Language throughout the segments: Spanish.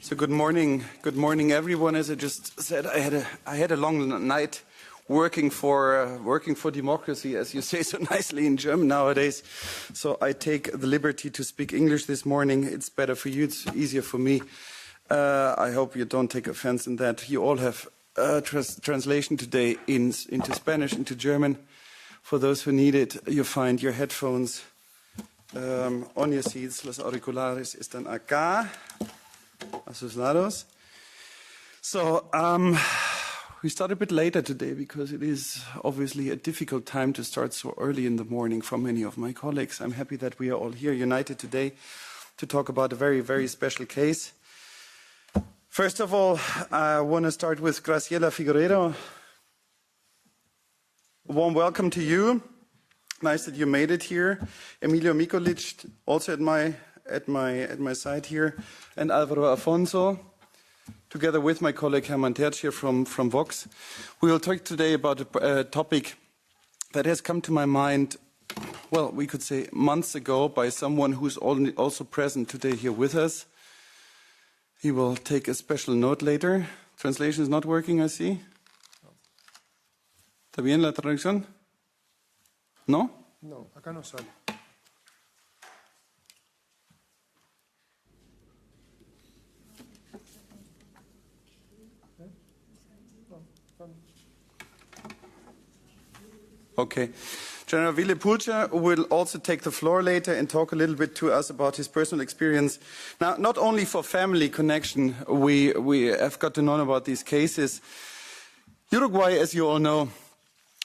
So good morning, everyone. As I just said, I had a long night working for democracy, as you say so nicely in German nowadays. So I take the liberty to speak English this morning. It's better for you. It's easier for me. I hope you don't take offense in that. You all have translation today into Spanish, into German. For those who need it, you find your headphones on your seats. Los auriculares están acá. A sus lados. So we start a bit later today because it is obviously a difficult time to start so early in the morning for many of my colleagues. I'm happy that we are all here united today to talk about a very, very special case. First of all, I want to start with Graciela Figueiredo. A warm welcome to you. Nice that you made it here. Emilio Mikulic, also at my side here, and Álvaro Afonso, together with my colleague Hermann Tertsch here from Vox. We will talk today about a topic that has come to my mind, well, we could say months ago, by someone who's also present today here with us. He will take a special note later. Translation is not working, I see. ¿Está bien la traducción? ¿No? No, acá no sale. Okay. General Wille Pulcher will also take the floor later and talk a little bit to us about his personal experience. Now, not only for family connection, we have got to know about these cases. Uruguay, as you all know,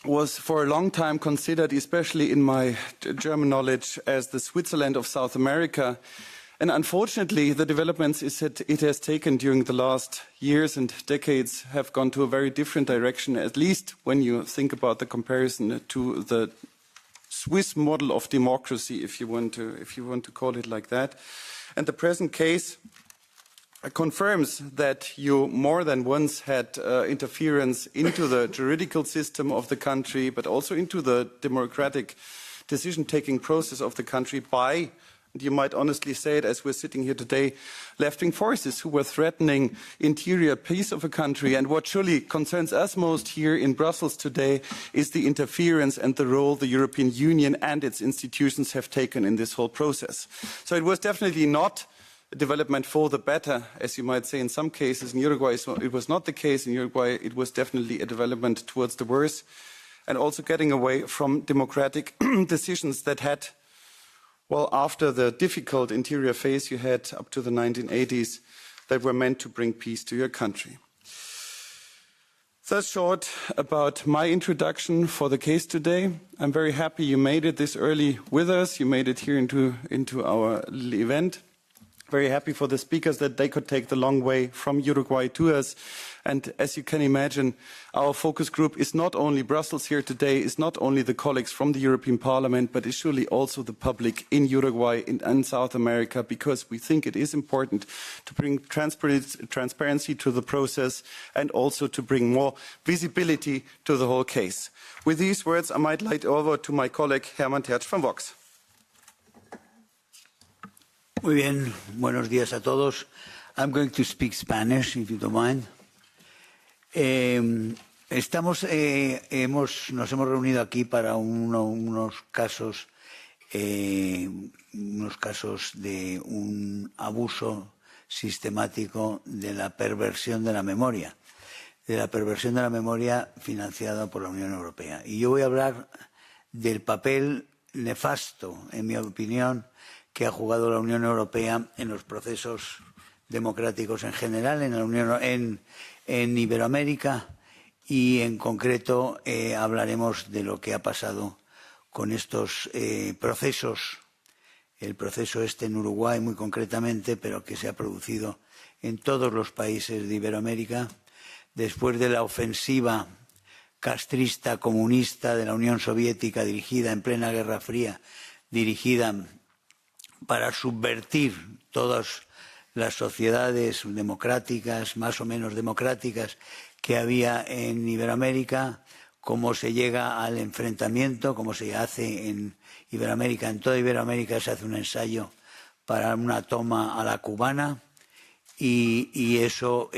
was for a long time considered, especially in my German knowledge, as the Switzerland of South America. And unfortunately, the developments it has taken during the last years and decades have gone to a very different direction, at least when you think about the comparison to the Swiss model of democracy, if you want to call it like that. And the present case confirms that you more than once had interference into the juridical system of the country, but also into the democratic decision-taking process of the country by, and you might honestly say it as we're sitting here today, left-wing forces who were threatening interior peace of a country. And what surely concerns us most here in Brussels today is the interference and the role the European Union and its institutions have taken in this whole process. So it was definitely not a development for the better, as you might say in some cases. In Uruguay, it was not the case. In Uruguay, it was definitely a development towards the worse, and also getting away from democratic decisions that had, well, after the difficult interior phase you had up to the 1980s, that were meant to bring peace to your country. That's short about my introduction for the case today. I'm very happy you made it this early with us. You made it here into our event. Very happy for the speakers that they could take the long way from Uruguay to us. And as you can imagine, our focus group is not only Brussels here today, is not only the colleagues from the European Parliament, but is surely also the public in Uruguay and South America, because we think it is important to bring transparency to the process and also to bring more visibility to the whole case. With these words, I might light over to my colleague Hermann Tertsch from Vox. Muy bien, buenos días a todos. I'm going to speak Spanish, if you don't mind. Nos hemos reunido aquí para unos casos de un abuso sistemático de la perversión de la memoria financiada por la Unión Europea. Y yo voy a hablar del papel nefasto, en mi opinión, que ha jugado la Unión Europea en los procesos democráticos en general, en Iberoamérica, y en concreto hablaremos de lo que ha pasado con estos procesos, el proceso en Uruguay muy concretamente, pero que se ha producido en todos los países de Iberoamérica, después de la ofensiva castrista comunista de la Unión Soviética dirigida en plena Guerra Fría, dirigida para subvertir todas las sociedades democráticas, más o menos democráticas, que había en Iberoamérica, cómo se llega al enfrentamiento, cómo se hace en Iberoamérica. En toda Iberoamérica se hace un ensayo para una toma a la cubana y eso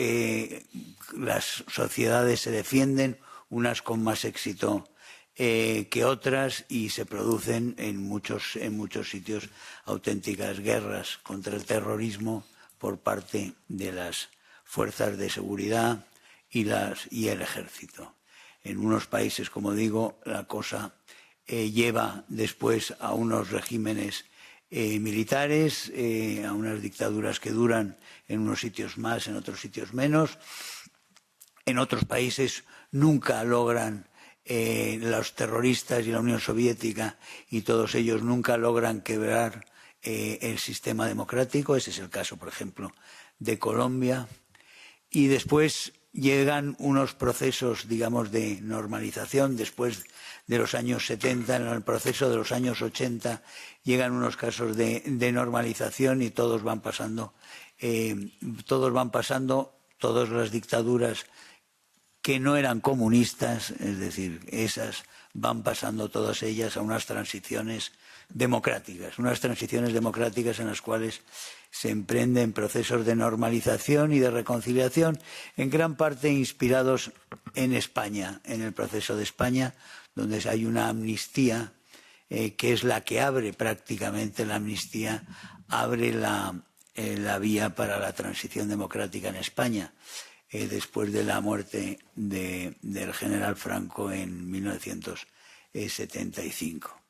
las sociedades se defienden, unas con más éxito que otras, y se producen en muchos sitios auténticas guerras contra el terrorismo por parte de las fuerzas de seguridad y el ejército. En unos países, como digo, la cosa lleva después a unos regímenes militares, a unas dictaduras que duran en unos sitios más, en otros sitios menos. En otros países nunca logran, los terroristas y la Unión Soviética y todos ellos nunca logran quebrar el sistema democrático. Ese es el caso, por ejemplo, de Colombia. Y después llegan unos procesos, digamos, de normalización. Después de los años 70, en el proceso de los años 80, llegan unos casos de normalización y todas las dictaduras que no eran comunistas, es decir, esas van pasando todas ellas a unas transiciones democráticas en las cuales se emprenden procesos de normalización y de reconciliación, en gran parte inspirados en España, en el proceso de España, donde hay una amnistía que es la que abre prácticamente, la amnistía abre la vía para la transición democrática en España, después de la muerte del general Franco en 1975.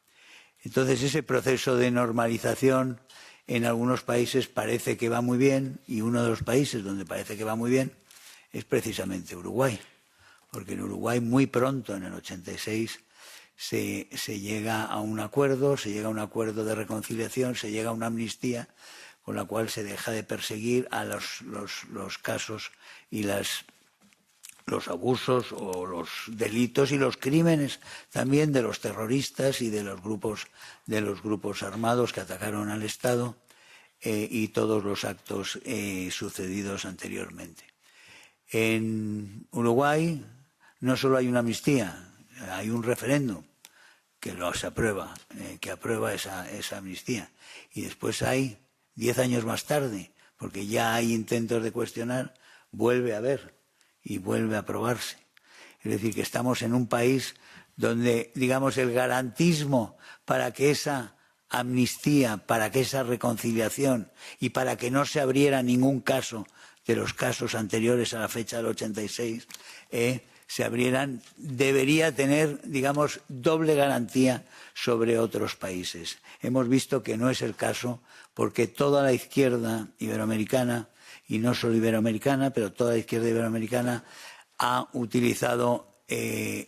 Entonces, ese proceso de normalización en algunos países parece que va muy bien, y uno de los países donde parece que va muy bien es precisamente Uruguay, porque en Uruguay muy pronto, en el 86, se llega a un acuerdo, de reconciliación, se llega a una amnistía con la cual se deja de perseguir a los casos y los abusos o los delitos y los crímenes también de los terroristas y de los grupos armados que atacaron al Estado y todos los actos sucedidos anteriormente. En Uruguay no solo hay una amnistía, hay un referéndum que aprueba esa amnistía, y después hay 10 años más tarde, porque ya hay intentos de cuestionar, vuelve a haber y vuelve a aprobarse. Es decir, que estamos en un país donde, digamos, el garantismo para que esa amnistía, para que esa reconciliación y para que no se abriera ningún caso de los casos anteriores a la fecha del 86, se abrieran, debería tener, digamos, doble garantía sobre otros países. Hemos visto que no es el caso, porque toda la izquierda iberoamericana, y no solo iberoamericana, pero toda la izquierda iberoamericana ha utilizado el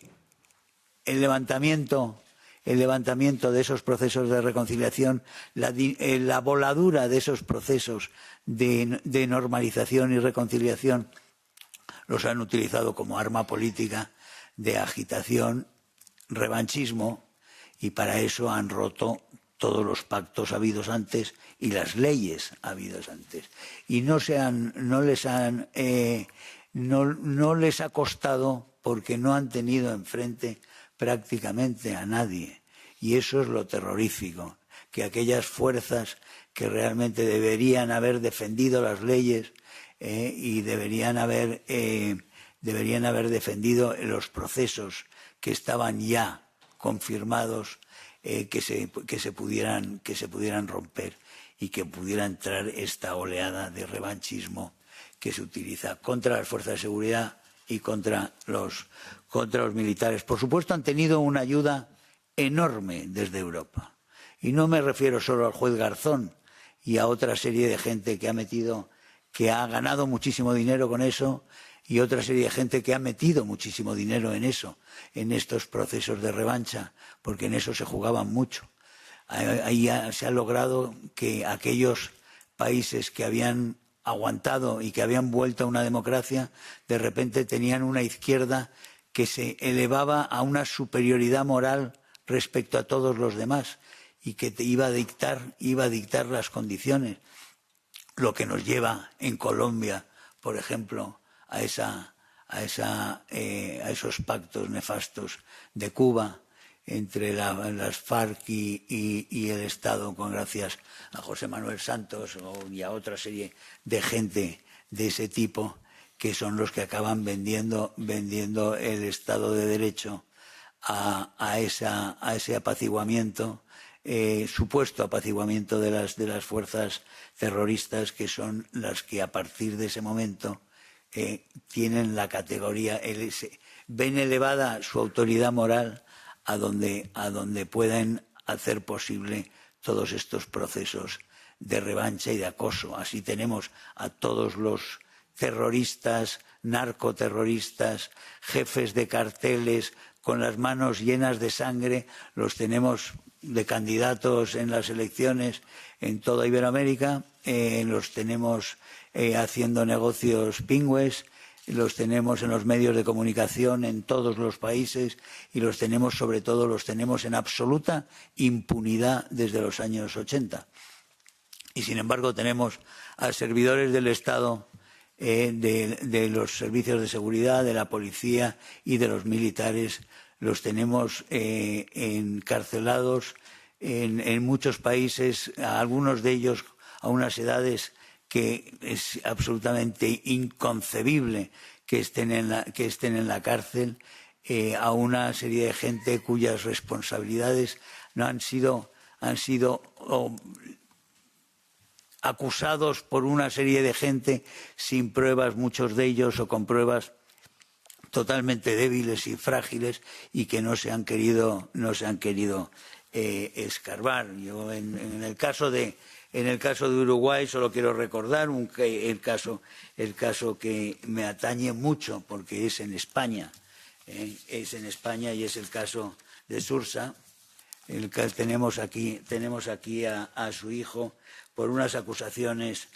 levantamiento de esos procesos de reconciliación, la voladura de esos procesos de normalización y reconciliación, los han utilizado como arma política de agitación, revanchismo, y para eso han roto todos los pactos habidos antes y las leyes habidas antes. Y no les ha costado, porque no han tenido enfrente prácticamente a nadie. Y eso es lo terrorífico, que aquellas fuerzas que realmente deberían haber defendido las leyes y deberían haber defendido los procesos que estaban ya confirmados, que se pudieran romper y que pudiera entrar esta oleada de revanchismo que se utiliza contra las fuerzas de seguridad y contra los militares. Por supuesto, han tenido una ayuda enorme desde Europa. Y no me refiero solo al juez Garzón y a otra serie de gente que ha ganado muchísimo dinero con eso, y otra serie de gente que ha metido muchísimo dinero en eso, en estos procesos de revancha, porque en eso se jugaban mucho. Ahí se ha logrado que aquellos países que habían aguantado y que habían vuelto a una democracia, de repente tenían una izquierda que se elevaba a una superioridad moral respecto a todos los demás y que iba a dictar las condiciones. Lo que nos lleva en Colombia, por ejemplo, a esos pactos nefastos de Cuba entre las FARC y el Estado, gracias a José Manuel Santos y a otra serie de gente de ese tipo, que son los que acaban vendiendo el Estado de Derecho a ese apaciguamiento, supuesto apaciguamiento de las fuerzas terroristas, que son las que a partir de ese momento tienen la categoría, ven elevada su autoridad moral a donde pueden hacer posible todos estos procesos de revancha y de acoso. Así tenemos a todos los terroristas, narcoterroristas, jefes de carteles con las manos llenas de sangre, los tenemos de candidatos en las elecciones en toda Iberoamérica, los tenemos haciendo negocios pingües, los tenemos en los medios de comunicación en todos los países y los tenemos, sobre todo, los tenemos en absoluta impunidad desde los años 80. Y, sin embargo, tenemos a servidores del Estado, de los servicios de seguridad, de la policía y de los militares, los tenemos encarcelados en muchos países, a algunos de ellos a unas edades que es absolutamente inconcebible que estén en la cárcel, a una serie de gente cuyas responsabilidades no han sido acusados por una serie de gente sin pruebas, muchos de ellos, o con pruebas totalmente débiles y frágiles, y que no se han querido escarbar. Yo en el caso de Uruguay solo quiero recordar el caso que me atañe mucho, porque es en España, y es el caso de Sursa. El que tenemos aquí a su hijo por unas acusaciones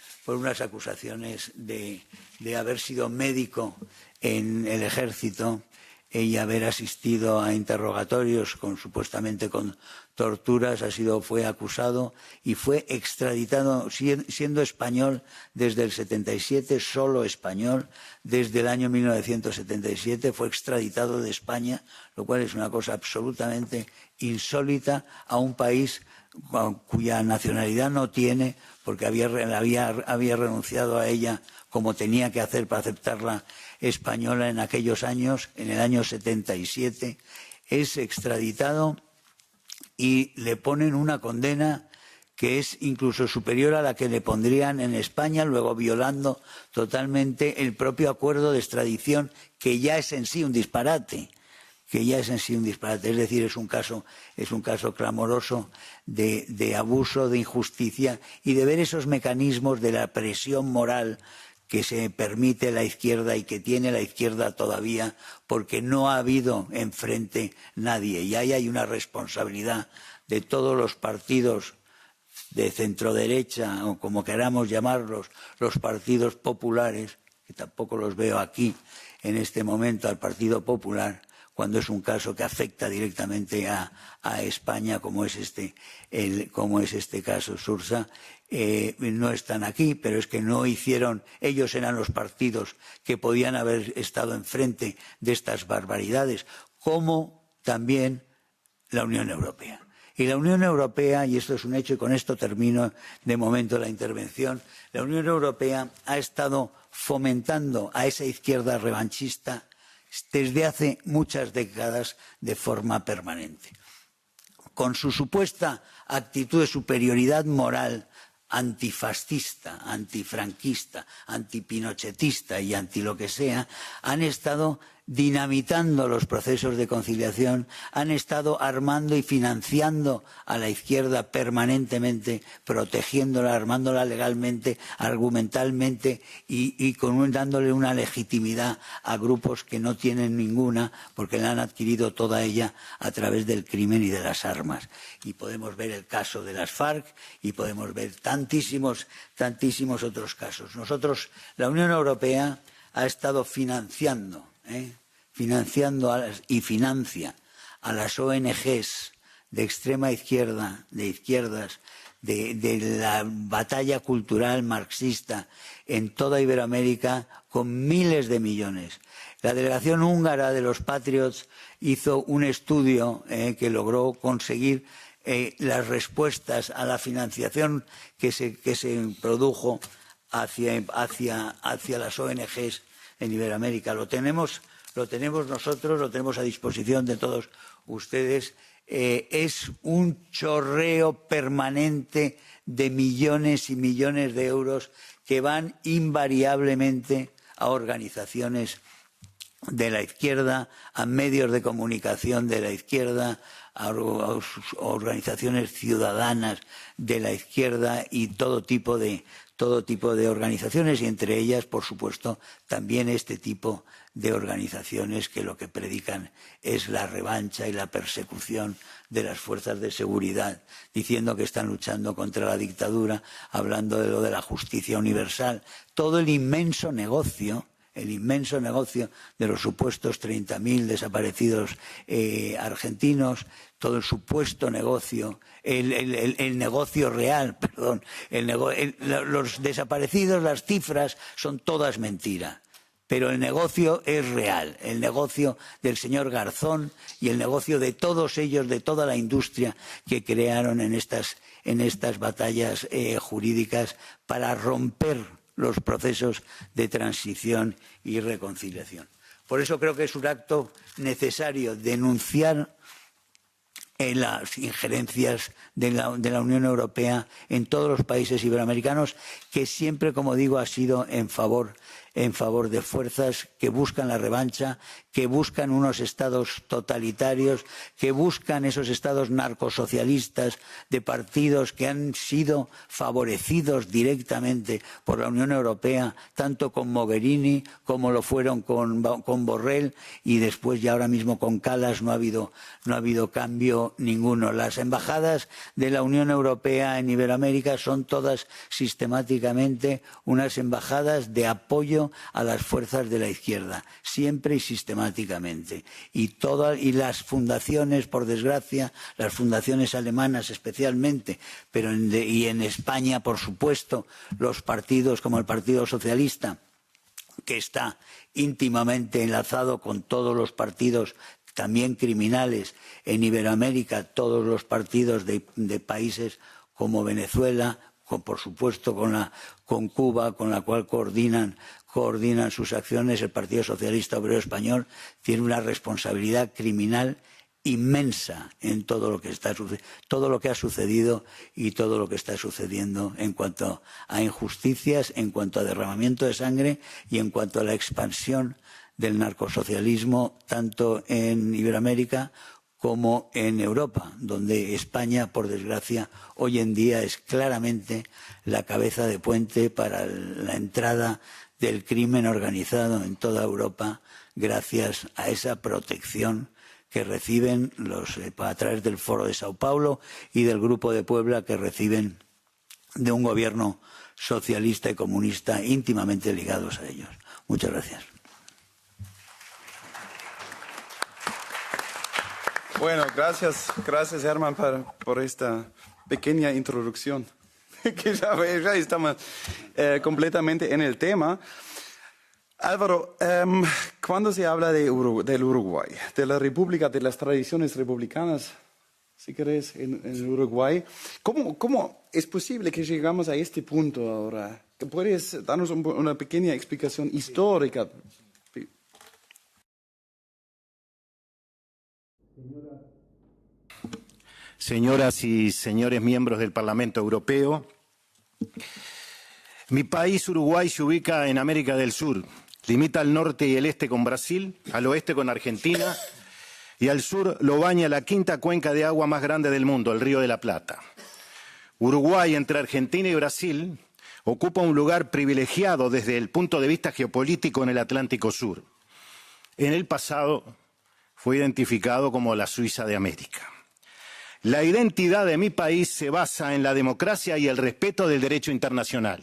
de haber sido médico en el ejército y haber asistido a interrogatorios supuestamente con torturas. Fue acusado y fue extraditado, siendo español desde el 77, solo español, desde el año 1977 fue extraditado de España, lo cual es una cosa absolutamente insólita, a un país cuya nacionalidad no tiene, porque había renunciado a ella, como tenía que hacer para aceptarla española en aquellos años. En el año 77 es extraditado y le ponen una condena que es incluso superior a la que le pondrían en España, luego violando totalmente el propio acuerdo de extradición, que ya es en sí un disparate. Es decir, es un caso clamoroso de abuso, de injusticia, y de ver esos mecanismos de la presión moral que se permite la izquierda y que tiene la izquierda todavía, porque no ha habido enfrente nadie. Y ahí hay una responsabilidad de todos los partidos de centroderecha, o como queramos llamarlos, los partidos populares, que tampoco los veo aquí en este momento al Partido Popular, cuando es un caso que afecta directamente a España, como es este caso Sursa. No están aquí, pero es que no hicieron, ellos eran los partidos que podían haber estado enfrente de estas barbaridades, como también la Unión Europea. Y la Unión Europea, y esto es un hecho, y con esto termino de momento la intervención, la Unión Europea ha estado fomentando a esa izquierda revanchista desde hace muchas décadas de forma permanente. Con su supuesta actitud de superioridad moral antifascista, antifranquista, antipinochetista y anti lo que sea, han estado dinamitando los procesos de conciliación, han estado armando y financiando a la izquierda permanentemente, protegiéndola, armándola legalmente, argumentalmente y dándole una legitimidad a grupos que no tienen ninguna, porque la han adquirido toda ella a través del crimen y de las armas. Y podemos ver el caso de las FARC y podemos ver tantísimos otros casos. Nosotros, la Unión Europea ha estado financiando y financia a las ONGs de extrema izquierda, de izquierdas, de la batalla cultural marxista en toda Iberoamérica, con miles de millones. La delegación húngara de los Patriots hizo un estudio que logró conseguir las respuestas a la financiación que se produjo hacia las ONGs en Iberoamérica. Lo tenemos nosotros, lo tenemos a disposición de todos ustedes. Es un chorreo permanente de millones y millones de euros que van invariablemente a organizaciones de la izquierda, a medios de comunicación de la izquierda, a organizaciones ciudadanas de la izquierda y todo tipo de organizaciones, y entre ellas, por supuesto, también este tipo de organizaciones que lo que predican es la revancha y la persecución de las fuerzas de seguridad, diciendo que están luchando contra la dictadura, hablando de lo de la justicia universal, todo el inmenso negocio de los supuestos 30.000 desaparecidos argentinos, todo el supuesto negocio, el negocio real, perdón, los desaparecidos, las cifras son todas mentira, pero el negocio es real, el negocio del señor Garzón y el negocio de todos ellos, de toda la industria que crearon en estas batallas jurídicas para romper los procesos de transición y reconciliación. Por eso creo que es un acto necesario denunciar las injerencias de la Unión Europea en todos los países iberoamericanos, que siempre, como digo, ha sido en favor de fuerzas que buscan la revancha, que buscan unos estados totalitarios, que buscan esos estados narcosocialistas de partidos que han sido favorecidos directamente por la Unión Europea, tanto con Mogherini como lo fueron con Borrell, y después ya ahora mismo con Kallas no ha habido cambio ninguno. Las embajadas de la Unión Europea en Iberoamérica son todas sistemáticamente unas embajadas de apoyo a las fuerzas de la izquierda, siempre y sistemáticamente. Y las fundaciones, por desgracia, las fundaciones alemanas especialmente, y en España, por supuesto, los partidos como el Partido Socialista, que está íntimamente enlazado con todos los partidos también criminales en Iberoamérica, todos los partidos de países como Venezuela, por supuesto con Cuba, con la cual coordinan sus acciones. El Partido Socialista Obrero Español tiene una responsabilidad criminal inmensa en todo lo que ha sucedido y todo lo que está sucediendo en cuanto a injusticias, en cuanto a derramamiento de sangre y en cuanto a la expansión del narcosocialismo tanto en Iberoamérica como en Europa, donde España, por desgracia, hoy en día es claramente la cabeza de puente para la entrada del crimen organizado en toda Europa, gracias a esa protección que reciben a través del Foro de Sao Paulo y del Grupo de Puebla, que reciben de un gobierno socialista y comunista íntimamente ligados a ellos. Muchas gracias. Bueno, gracias Herman por esta pequeña introducción, que ya estamos completamente en el tema. Álvaro, cuando se habla del Uruguay, de la República, de las tradiciones republicanas, si querés, en Uruguay, ¿cómo es posible que llegamos a este punto ahora? ¿Puedes darnos una pequeña explicación histórica? Señoras y señores miembros del Parlamento Europeo, mi país, Uruguay, se ubica en América del Sur. Limita al norte y el este con Brasil, al oeste con Argentina y al sur lo baña la quinta cuenca de agua más grande del mundo, el Río de la Plata. Uruguay, entre Argentina y Brasil, ocupa un lugar privilegiado desde el punto de vista geopolítico en el Atlántico Sur. En el pasado fue identificado como la Suiza de América. La identidad de mi país se basa en la democracia y el respeto del derecho internacional.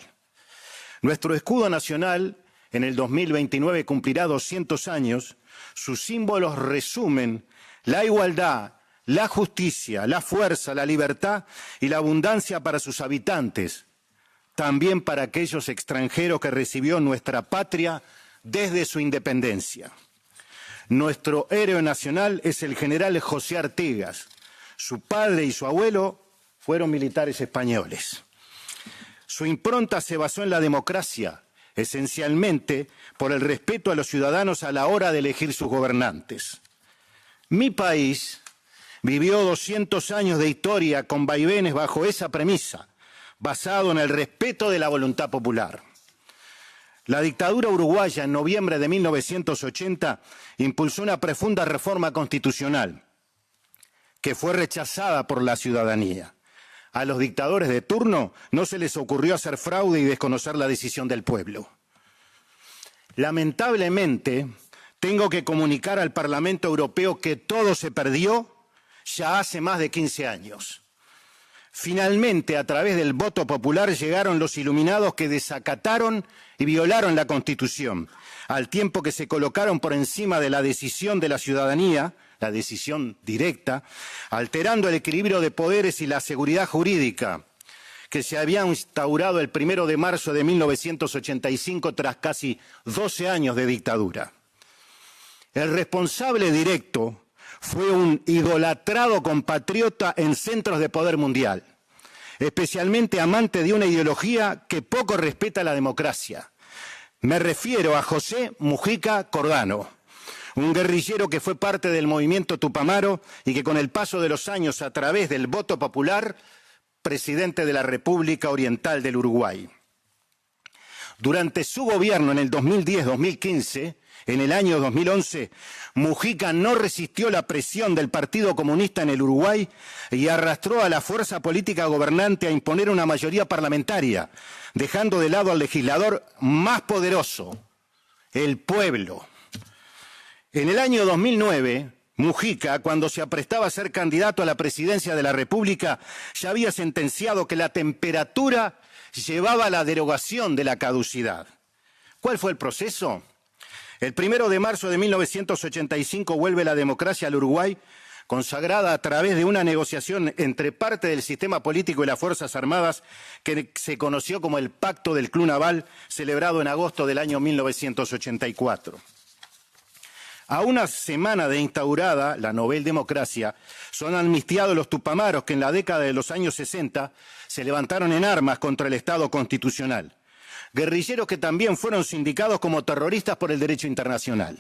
Nuestro escudo nacional en el 2029 cumplirá 200 años. Sus símbolos resumen la igualdad, la justicia, la fuerza, la libertad y la abundancia para sus habitantes, también para aquellos extranjeros que recibió nuestra patria desde su independencia. Nuestro héroe nacional es el general José Artigas. Su padre y su abuelo fueron militares españoles. Su impronta se basó en la democracia, esencialmente por el respeto a los ciudadanos a la hora de elegir sus gobernantes. Mi país vivió 200 años de historia con vaivenes bajo esa premisa, basado en el respeto de la voluntad popular. La dictadura uruguaya, en noviembre de 1980, impulsó una profunda reforma constitucional que fue rechazada por la ciudadanía. A los dictadores de turno no se les ocurrió hacer fraude y desconocer la decisión del pueblo. Lamentablemente, tengo que comunicar al Parlamento Europeo que todo se perdió ya hace más de 15 años. Finalmente, a través del voto popular, llegaron los iluminados que desacataron y violaron la Constitución, al tiempo que se colocaron por encima de la decisión de la ciudadanía, la decisión directa, alterando el equilibrio de poderes y la seguridad jurídica que se había instaurado el 1 de marzo de 1985 tras casi 12 años de dictadura. El responsable directo fue un idolatrado compatriota en centros de poder mundial, especialmente amante de una ideología que poco respeta la democracia. Me refiero a José Mujica Cordano, un guerrillero que fue parte del movimiento Tupamaro y que con el paso de los años, a través del voto popular, presidente de la República Oriental del Uruguay. Durante su gobierno en el 2010-2015, en el año 2011, Mujica no resistió la presión del Partido Comunista en el Uruguay y arrastró a la fuerza política gobernante a imponer una mayoría parlamentaria, dejando de lado al legislador más poderoso, el pueblo. En el año 2009, Mujica, cuando se aprestaba a ser candidato a la presidencia de la República, ya había sentenciado que la temperatura llevaba a la derogación de la caducidad. ¿Cuál fue el proceso? El 1 de marzo de 1985 vuelve la democracia al Uruguay, consagrada a través de una negociación entre parte del sistema político y las Fuerzas Armadas que se conoció como el Pacto del Club Naval, celebrado en agosto del año 1984. A una semana de instaurada la Nobel Democracia, son amnistiados los tupamaros que en la década de los años 60 se levantaron en armas contra el Estado constitucional. Guerrilleros que también fueron sindicados como terroristas por el derecho internacional.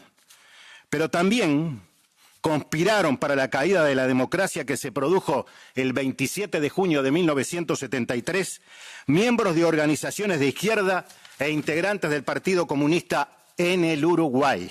Pero también conspiraron para la caída de la democracia que se produjo el 27 de junio de 1973, miembros de organizaciones de izquierda e integrantes del Partido Comunista en el Uruguay.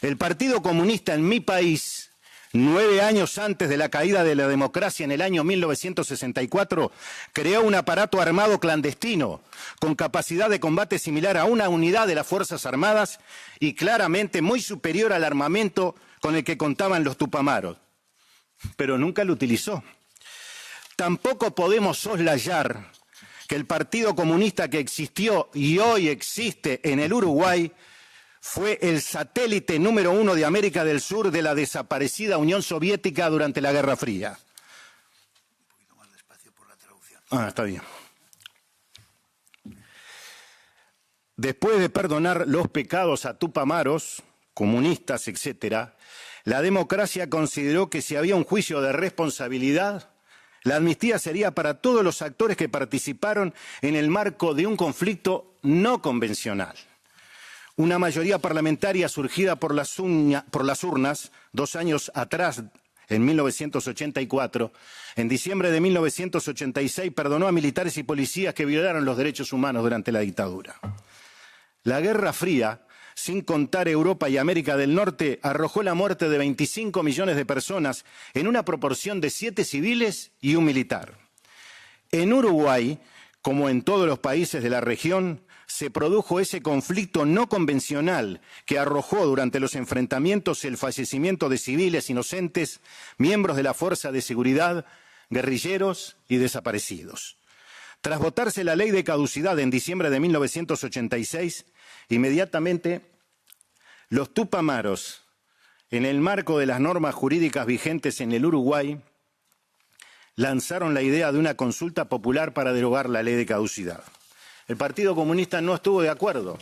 El Partido Comunista en mi país, 9 años antes de la caída de la democracia en el año 1964, creó un aparato armado clandestino con capacidad de combate similar a una unidad de las Fuerzas Armadas y claramente muy superior al armamento con el que contaban los tupamaros. Pero nunca lo utilizó. Tampoco podemos soslayar que el Partido Comunista que existió y hoy existe en el Uruguay fue el satélite número 1 de América del Sur de la desaparecida Unión Soviética durante la Guerra Fría. Un poquito más despacio por la traducción. Está bien. Después de perdonar los pecados a tupamaros, comunistas, etc., la democracia consideró que si había un juicio de responsabilidad, la amnistía sería para todos los actores que participaron en el marco de un conflicto no convencional. Una mayoría parlamentaria surgida por las urnas 2 años atrás, en 1984, en diciembre de 1986, perdonó a militares y policías que violaron los derechos humanos durante la dictadura. La Guerra Fría, sin contar Europa y América del Norte, arrojó la muerte de 25 millones de personas en una proporción de 7 civiles y 1 militar. En Uruguay, como en todos los países de la región, se produjo ese conflicto no convencional que arrojó durante los enfrentamientos el fallecimiento de civiles inocentes, miembros de la fuerza de seguridad, guerrilleros y desaparecidos. Tras votarse la ley de caducidad en diciembre de 1986, inmediatamente los tupamaros, en el marco de las normas jurídicas vigentes en el Uruguay, lanzaron la idea de una consulta popular para derogar la ley de caducidad. El Partido Comunista no estuvo de acuerdo,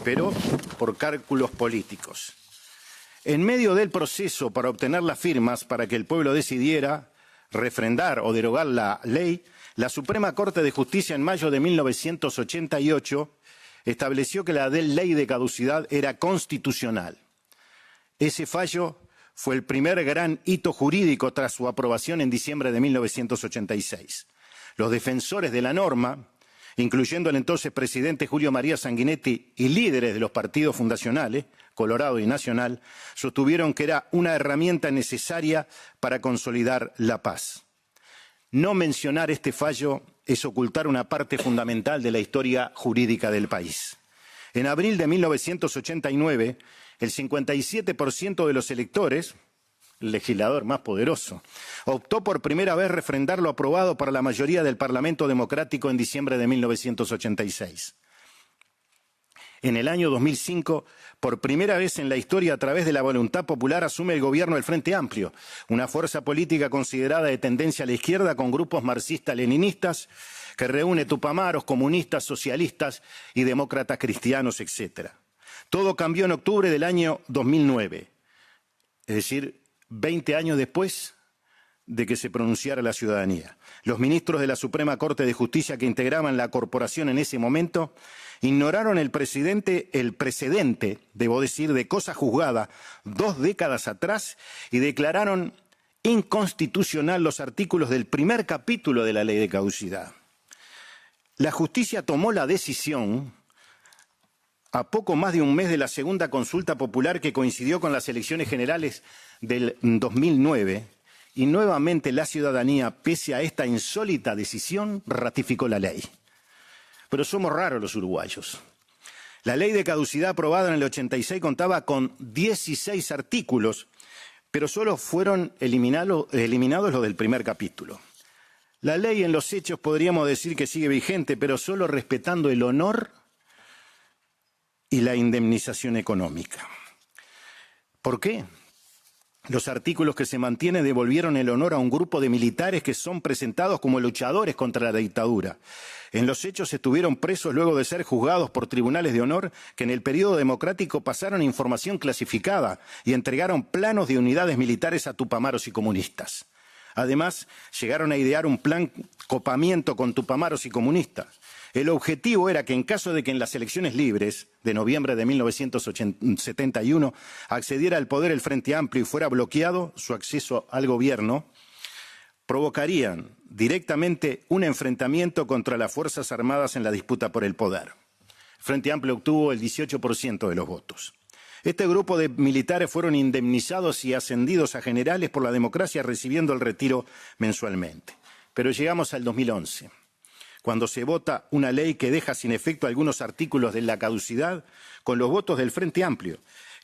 pero por cálculos políticos. En medio del proceso para obtener las firmas para que el pueblo decidiera, refrendar o derogar la ley, la Suprema Corte de Justicia en mayo de 1988 estableció que la ley de caducidad era constitucional. Ese fallo fue el primer gran hito jurídico tras su aprobación en diciembre de 1986. Los defensores de la norma, incluyendo el entonces presidente Julio María Sanguinetti y líderes de los partidos fundacionales, Colorado y Nacional, sostuvieron que era una herramienta necesaria para consolidar la paz. No mencionar este fallo es ocultar una parte fundamental de la historia jurídica del país. En abril de 1989, el 57% de los electores, el legislador más poderoso, optó por primera vez refrendar lo aprobado por la mayoría del Parlamento Democrático en diciembre de 1986. En el año 2005, por primera vez en la historia, a través de la voluntad popular, asume el gobierno el Frente Amplio, una fuerza política considerada de tendencia a la izquierda con grupos marxistas-leninistas que reúne tupamaros, comunistas, socialistas y demócratas cristianos, etc. Todo cambió en octubre del año 2009, es decir, 20 años después de que se pronunciara la ciudadanía. Los ministros de la Suprema Corte de Justicia que integraban la corporación en ese momento ignoraron el precedente, debo decir, de cosa juzgada 2 décadas atrás y declararon inconstitucional los artículos del primer capítulo de la ley de caducidad. La justicia tomó la decisión a poco más de un mes de la segunda consulta popular que coincidió con las elecciones generales del 2009 y nuevamente la ciudadanía, pese a esta insólita decisión, ratificó la ley. Pero somos raros los uruguayos. La ley de caducidad aprobada en el 86 contaba con 16 artículos, pero solo fueron eliminados los del primer capítulo. La ley en los hechos podríamos decir que sigue vigente, pero solo respetando el honor y la indemnización económica. ¿Por qué? Los artículos que se mantienen devolvieron el honor a un grupo de militares que son presentados como luchadores contra la dictadura. En los hechos estuvieron presos luego de ser juzgados por tribunales de honor que en el periodo democrático pasaron información clasificada y entregaron planos de unidades militares a tupamaros y comunistas. Además, llegaron a idear un plan copamiento con tupamaros y comunistas. El objetivo era que en caso de que en las elecciones libres de noviembre de 1971 accediera al poder el Frente Amplio y fuera bloqueado su acceso al gobierno, provocarían directamente un enfrentamiento contra las Fuerzas Armadas en la disputa por el poder. El Frente Amplio obtuvo el 18% de los votos. Este grupo de militares fueron indemnizados y ascendidos a generales por la democracia, recibiendo el retiro mensualmente. Pero llegamos al 2011. Cuando se vota una ley que deja sin efecto algunos artículos de la caducidad, con los votos del Frente Amplio,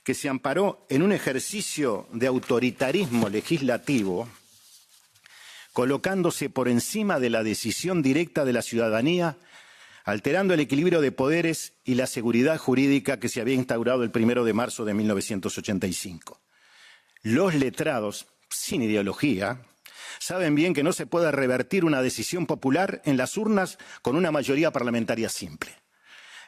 que se amparó en un ejercicio de autoritarismo legislativo, colocándose por encima de la decisión directa de la ciudadanía, alterando el equilibrio de poderes y la seguridad jurídica que se había instaurado el 1 de marzo de 1985. Los letrados, sin ideología, saben bien que no se puede revertir una decisión popular en las urnas con una mayoría parlamentaria simple.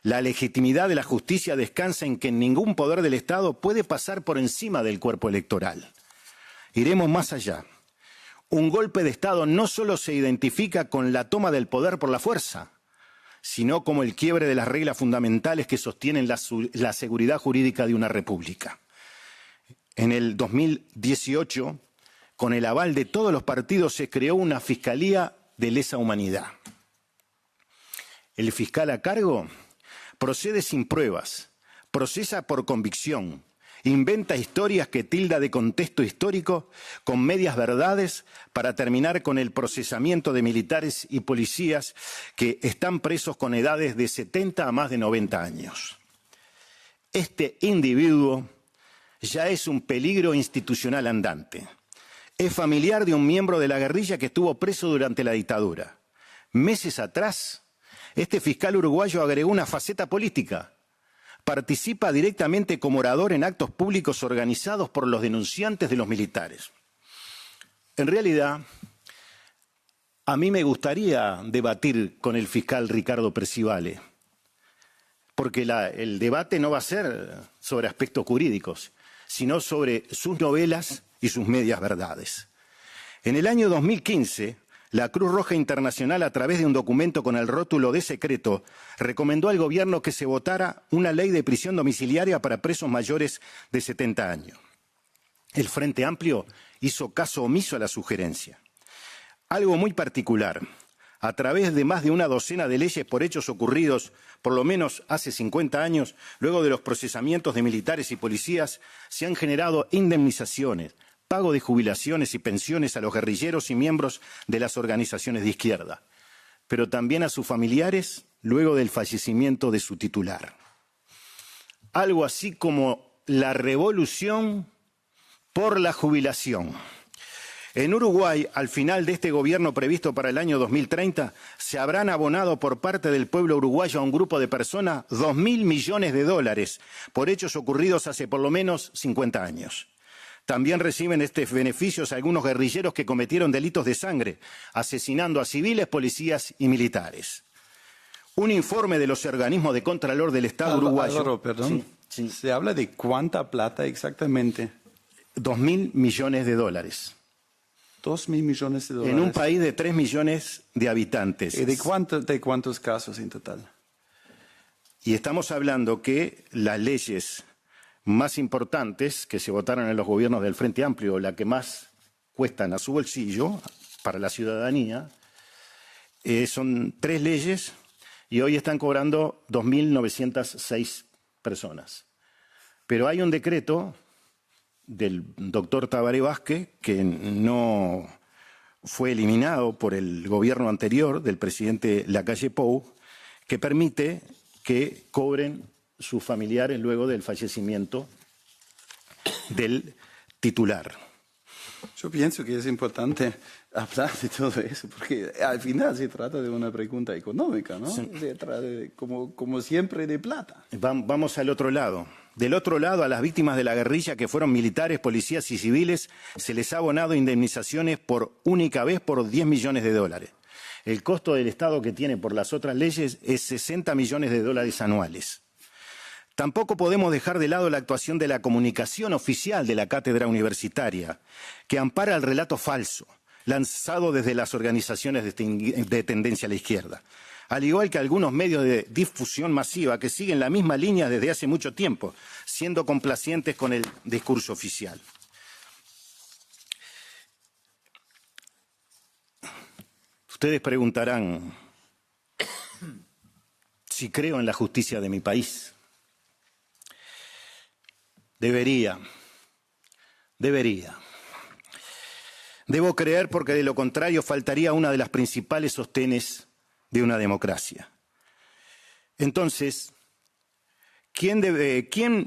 La legitimidad de la justicia descansa en que ningún poder del Estado puede pasar por encima del cuerpo electoral. Iremos más allá. Un golpe de Estado no solo se identifica con la toma del poder por la fuerza, sino como el quiebre de las reglas fundamentales que sostienen la seguridad jurídica de una república. En el 2018, con el aval de todos los partidos, se creó una Fiscalía de Lesa Humanidad. El fiscal a cargo procede sin pruebas, procesa por convicción, inventa historias que tilda de contexto histórico con medias verdades para terminar con el procesamiento de militares y policías que están presos con edades de 70 a más de 90 años. Este individuo ya es un peligro institucional andante. Es familiar de un miembro de la guerrilla que estuvo preso durante la dictadura. Meses atrás, este fiscal uruguayo agregó una faceta política. Participa directamente como orador en actos públicos organizados por los denunciantes de los militares. En realidad, a mí me gustaría debatir con el fiscal Ricardo Percivale, porque el debate no va a ser sobre aspectos jurídicos, sino sobre sus novelas y sus medias verdades. En el año 2015, la Cruz Roja Internacional, a través de un documento con el rótulo de secreto, recomendó al gobierno que se votara una ley de prisión domiciliaria para presos mayores de 70 años. El Frente Amplio hizo caso omiso a la sugerencia. Algo muy particular, a través de más de una docena de leyes por hechos ocurridos por lo menos hace 50 años, luego de los procesamientos de militares y policías, se han generado indemnizaciones, pago de jubilaciones y pensiones a los guerrilleros y miembros de las organizaciones de izquierda, pero también a sus familiares luego del fallecimiento de su titular. Algo así como la revolución por la jubilación. En Uruguay, al final de este gobierno previsto para el año 2030, se habrán abonado por parte del pueblo uruguayo a un grupo de personas 2.000 millones de dólares por hechos ocurridos hace por lo menos 50 años. También reciben estos beneficios algunos guerrilleros que cometieron delitos de sangre, asesinando a civiles, policías y militares. Un informe de los organismos de Contralor del Estado uruguayo... Álvaro, perdón. Sí. ¿Se habla de cuánta plata exactamente? 2.000 millones de dólares. 2.000 millones de dólares. En un país de 3 millones de habitantes. ¿Y de cuántos casos en total? Y estamos hablando que las leyes más importantes que se votaron en los gobiernos del Frente Amplio, la que más cuestan a su bolsillo para la ciudadanía, son 3 leyes y hoy están cobrando 2.906 personas. Pero hay un decreto del doctor Tabaré Vázquez, que no fue eliminado por el gobierno anterior del presidente Lacalle Pou, que permite que cobren sus familiares luego del fallecimiento del titular. Yo pienso que es importante hablar de todo eso, porque al final se trata de una pregunta económica, ¿no? Sí. Se trata, como siempre, de plata. Vamos al otro lado. Del otro lado, a las víctimas de la guerrilla, que fueron militares, policías y civiles, se les ha abonado indemnizaciones por única vez por 10 millones de dólares. El costo del Estado que tiene por las otras leyes es 60 millones de dólares anuales. Tampoco podemos dejar de lado la actuación de la comunicación oficial de la cátedra universitaria, que ampara el relato falso, lanzado desde las organizaciones de tendencia a la izquierda, al igual que algunos medios de difusión masiva que siguen la misma línea desde hace mucho tiempo, siendo complacientes con el discurso oficial. Ustedes preguntarán si creo en la justicia de mi país. Debería. Debo creer porque de lo contrario faltaría una de las principales sostenes de una democracia. Entonces, ¿quién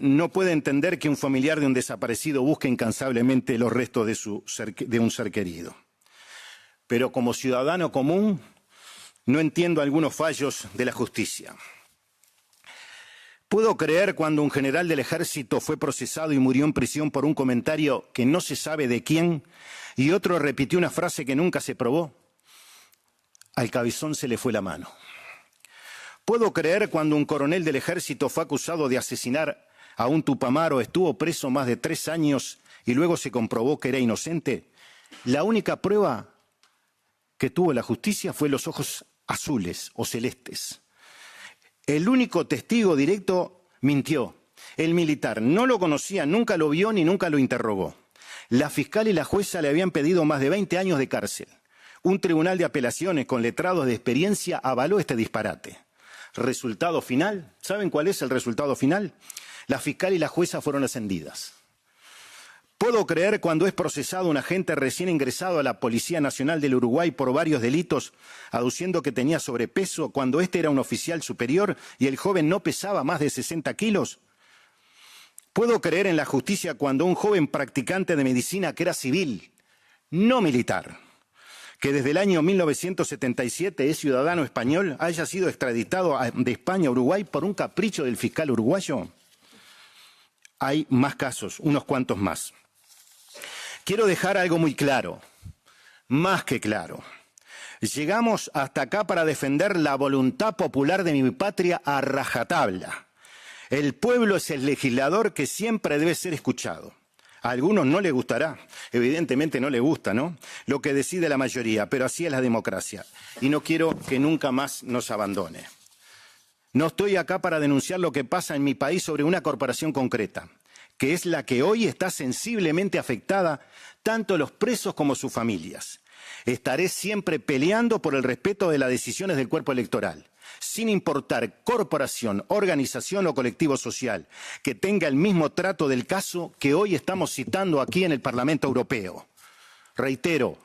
no puede entender que un familiar de un desaparecido busque incansablemente los restos de un ser querido? Pero como ciudadano común, no entiendo algunos fallos de la justicia. ¿Puedo creer cuando un general del ejército fue procesado y murió en prisión por un comentario que no se sabe de quién y otro repitió una frase que nunca se probó? Al cabezón se le fue la mano. ¿Puedo creer cuando un coronel del ejército fue acusado de asesinar a un tupamaro, estuvo preso más de 3 años y luego se comprobó que era inocente? La única prueba que tuvo la justicia fue los ojos azules o celestes. El único testigo directo mintió. El militar no lo conocía, nunca lo vio ni nunca lo interrogó. La fiscal y la jueza le habían pedido más de 20 años de cárcel. Un tribunal de apelaciones con letrados de experiencia avaló este disparate. Resultado final, ¿saben cuál es el resultado final? La fiscal y la jueza fueron ascendidas. ¿Puedo creer cuando es procesado un agente recién ingresado a la Policía Nacional del Uruguay por varios delitos, aduciendo que tenía sobrepeso cuando este era un oficial superior y el joven no pesaba más de 60 kilos? ¿Puedo creer en la justicia cuando un joven practicante de medicina que era civil, no militar, que desde el año 1977 es ciudadano español, haya sido extraditado de España a Uruguay por un capricho del fiscal uruguayo? Hay más casos, unos cuantos más. Quiero dejar algo muy claro, más que claro. Llegamos hasta acá para defender la voluntad popular de mi patria a rajatabla. El pueblo es el legislador que siempre debe ser escuchado. A algunos no les gustará, evidentemente no les gusta, ¿no? Lo que decide la mayoría, pero así es la democracia. Y no quiero que nunca más nos abandone. No estoy acá para denunciar lo que pasa en mi país sobre una corporación concreta, que es la que hoy está sensiblemente afectada, tanto los presos como sus familias. Estaré siempre peleando por el respeto de las decisiones del cuerpo electoral, sin importar corporación, organización o colectivo social, que tenga el mismo trato del caso que hoy estamos citando aquí en el Parlamento Europeo. Reitero,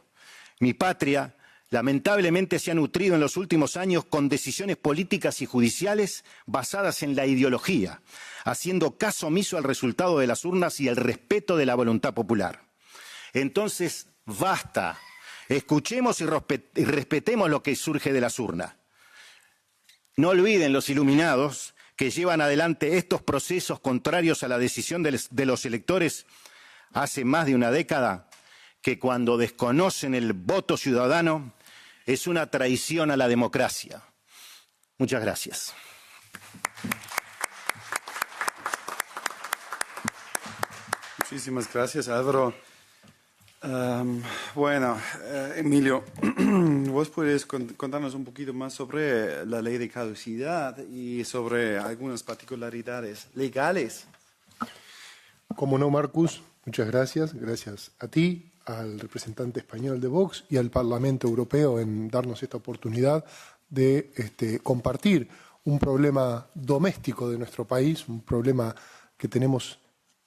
mi patria lamentablemente se ha nutrido en los últimos años con decisiones políticas y judiciales basadas en la ideología, haciendo caso omiso al resultado de las urnas y el respeto de la voluntad popular. Entonces, basta. Escuchemos y respetemos lo que surge de las urnas. No olviden los iluminados que llevan adelante estos procesos contrarios a la decisión de los electores hace más de una década, que cuando desconocen el voto ciudadano es una traición a la democracia. Muchas gracias. Muchísimas gracias, Álvaro. Emilio, vos puedes contarnos un poquito más sobre la ley de caducidad y sobre algunas particularidades legales. Como no, Marcus, muchas gracias. Gracias a ti, al representante español de Vox y al Parlamento Europeo en darnos esta oportunidad de compartir un problema doméstico de nuestro país, un problema que tenemos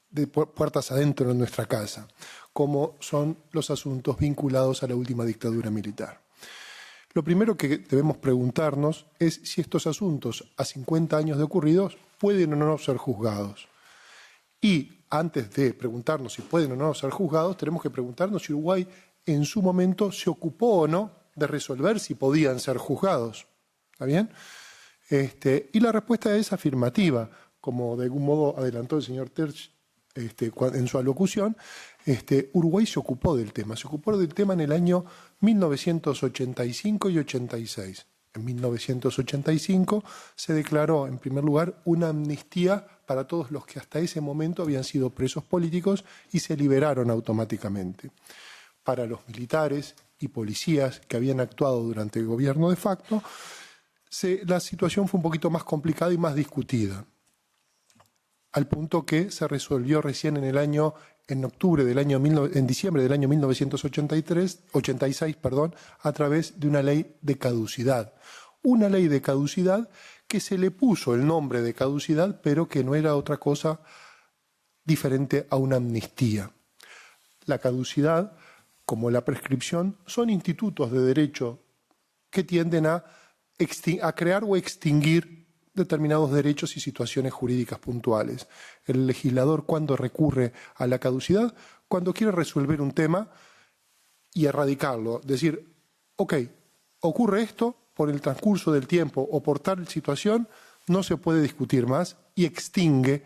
de puertas adentro en nuestra casa, como son los asuntos vinculados a la última dictadura militar. Lo primero que debemos preguntarnos es si estos asuntos, a 50 años de ocurridos, pueden o no ser juzgados. Y antes de preguntarnos si pueden o no ser juzgados, tenemos que preguntarnos si Uruguay en su momento se ocupó o no de resolver si podían ser juzgados. ¿Está bien? Y la respuesta es afirmativa, como de algún modo adelantó el señor Terch en su alocución. Uruguay se ocupó del tema en el año 1985 y 86. En 1985 se declaró, en primer lugar, una amnistía para todos los que hasta ese momento habían sido presos políticos y se liberaron automáticamente. Para los militares y policías que habían actuado durante el gobierno de facto, la situación fue un poquito más complicada y más discutida, al punto que se resolvió recién en diciembre del año 1986, a través de una ley de caducidad. Una ley de caducidad que se le puso el nombre de caducidad, pero que no era otra cosa diferente a una amnistía. La caducidad, como la prescripción, son institutos de derecho que tienden a crear o extinguir determinados derechos y situaciones jurídicas puntuales. El legislador, cuando recurre a la caducidad, cuando quiere resolver un tema y erradicarlo, decir, ok, ocurre esto, por el transcurso del tiempo o por tal situación, no se puede discutir más y extingue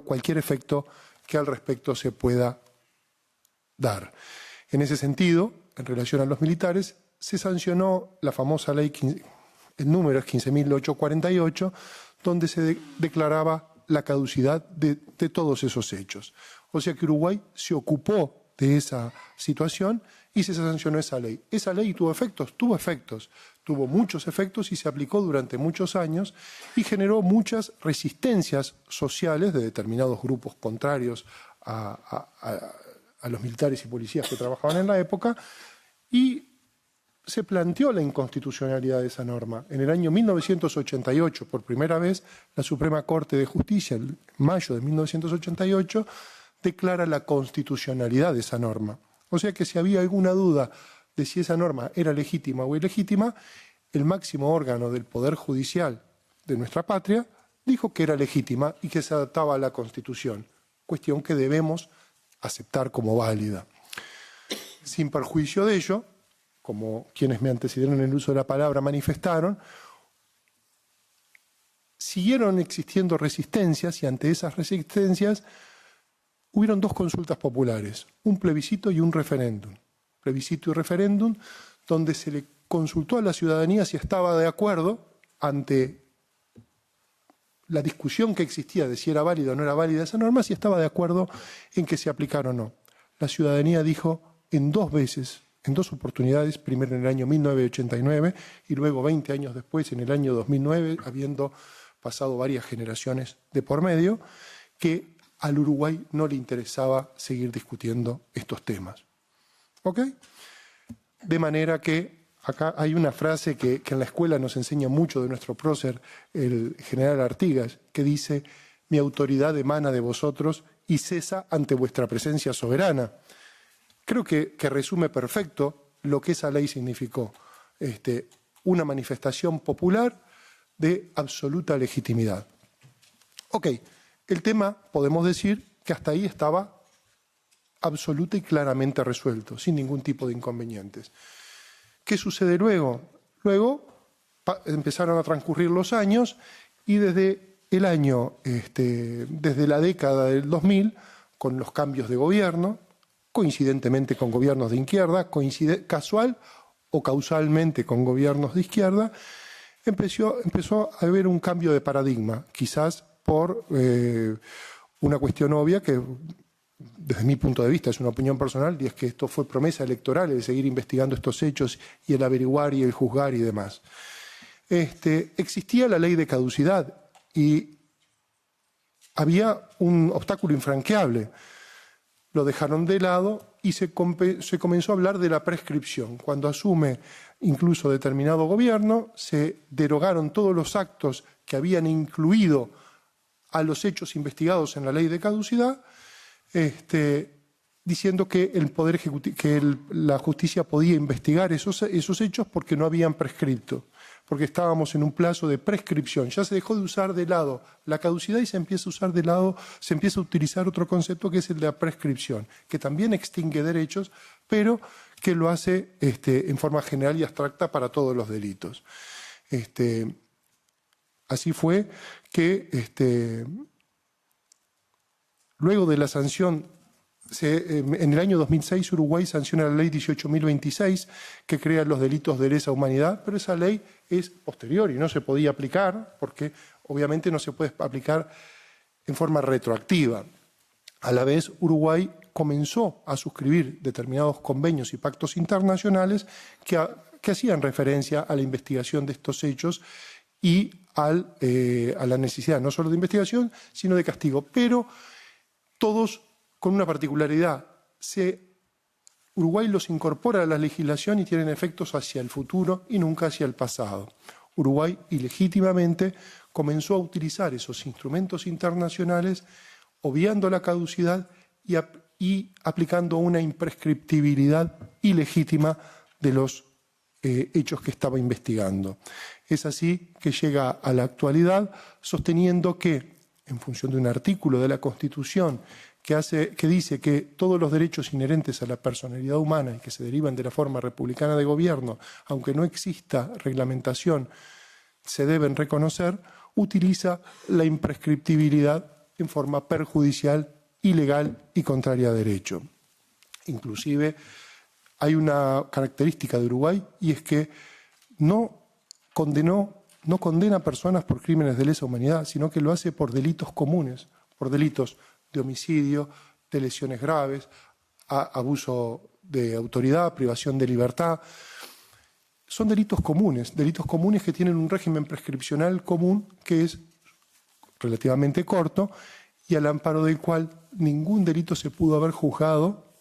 cualquier efecto que al respecto se pueda dar. En ese sentido, en relación a los militares, se sancionó la famosa ley, el número es 15.848, donde se declaraba la caducidad de todos esos hechos. O sea que Uruguay se ocupó de esa situación y se sancionó esa ley. Esa ley tuvo efectos, tuvo muchos efectos y se aplicó durante muchos años y generó muchas resistencias sociales de determinados grupos contrarios a los militares y policías que trabajaban en la época, y se planteó la inconstitucionalidad de esa norma. En el año 1988, por primera vez, la Suprema Corte de Justicia, en mayo de 1988, declara la constitucionalidad de esa norma. O sea que si había alguna duda de si esa norma era legítima o ilegítima, el máximo órgano del Poder Judicial de nuestra patria dijo que era legítima y que se adaptaba a la Constitución, cuestión que debemos aceptar como válida. Sin perjuicio de ello, como quienes me antecedieron en el uso de la palabra manifestaron, siguieron existiendo resistencias y ante esas resistencias hubieron dos consultas populares, un plebiscito y un referéndum. Plebiscito y referéndum donde se le consultó a la ciudadanía si estaba de acuerdo ante la discusión que existía de si era válida o no era válida esa norma, si estaba de acuerdo en que se aplicara o no. La ciudadanía dijo en 2 veces, en 2 oportunidades, primero en el año 1989 y luego 20 años después, en el año 2009, habiendo pasado varias generaciones de por medio, que al Uruguay no le interesaba seguir discutiendo estos temas. ¿Ok? De manera que acá hay una frase que en la escuela nos enseña mucho de nuestro prócer, el general Artigas, que dice: mi autoridad emana de vosotros y cesa ante vuestra presencia soberana. Creo que resume perfecto lo que esa ley significó. Una manifestación popular de absoluta legitimidad. Ok, el tema podemos decir que hasta ahí estaba absoluta y claramente resuelto, sin ningún tipo de inconvenientes. ¿Qué sucede luego? Luego empezaron a transcurrir los años y desde el año, desde la década del 2000, con los cambios de gobierno, coincidentemente con gobiernos de izquierda, casual o causalmente con gobiernos de izquierda, empezó a haber un cambio de paradigma, quizás por una cuestión obvia que, desde mi punto de vista, es una opinión personal, y es que esto fue promesa electoral, el seguir investigando estos hechos y el averiguar y el juzgar y demás. Existía la ley de caducidad y había un obstáculo infranqueable. Lo dejaron de lado y se comenzó a hablar de la prescripción. Cuando asume incluso determinado gobierno, se derogaron todos los actos que habían incluido a los hechos investigados en la ley de caducidad, diciendo que el Poder Ejecutivo, la justicia podía investigar esos hechos porque no habían prescripto, porque estábamos en un plazo de prescripción. Ya se dejó de usar de lado la caducidad y se empieza a utilizar otro concepto que es el de la prescripción, que también extingue derechos, pero que lo hace en forma general y abstracta para todos los delitos. Así fue que luego de la sanción, en el año 2006 Uruguay sanciona la ley 18.026 que crea los delitos de lesa humanidad, pero esa ley es posterior y no se podía aplicar porque obviamente no se puede aplicar en forma retroactiva. A la vez, Uruguay comenzó a suscribir determinados convenios y pactos internacionales que hacían referencia a la investigación de estos hechos y a la necesidad no solo de investigación, sino de castigo. Pero todos con una particularidad. Uruguay los incorpora a la legislación y tienen efectos hacia el futuro y nunca hacia el pasado. Uruguay ilegítimamente comenzó a utilizar esos instrumentos internacionales, obviando la caducidad y aplicando una imprescriptibilidad ilegítima de los hechos que estaba investigando. Es así que llega a la actualidad sosteniendo que, en función de un artículo de la Constitución que dice que todos los derechos inherentes a la personalidad humana y que se derivan de la forma republicana de gobierno, aunque no exista reglamentación, se deben reconocer, utiliza la imprescriptibilidad en forma perjudicial, ilegal y contraria a derecho. Inclusive hay una característica de Uruguay y es que no condena a personas por crímenes de lesa humanidad, sino que lo hace por delitos comunes, por delitos de homicidio, de lesiones graves, abuso de autoridad, privación de libertad. Son delitos comunes que tienen un régimen prescripcional común que es relativamente corto y al amparo del cual ningún delito se pudo haber juzgado,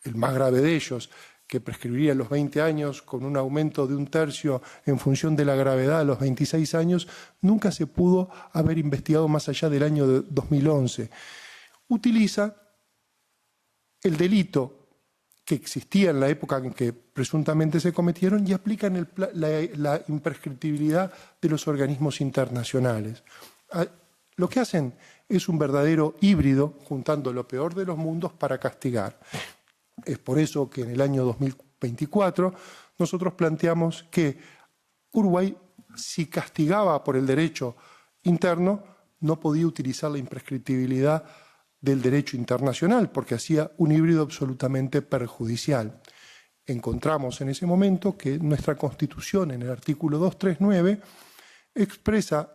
el más grave de ellos, que prescribiría a los 20 años con un aumento de 1/3 en función de la gravedad a los 26 años, nunca se pudo haber investigado más allá del año 2011. Utiliza el delito que existía en la época en que presuntamente se cometieron y aplican la imprescriptibilidad de los organismos internacionales. Lo que hacen es un verdadero híbrido, juntando lo peor de los mundos para castigar. Es por eso que en el año 2024 nosotros planteamos que Uruguay, si castigaba por el derecho interno, no podía utilizar la imprescriptibilidad del derecho internacional, porque hacía un híbrido absolutamente perjudicial. Encontramos en ese momento que nuestra Constitución, en el artículo 239, expresa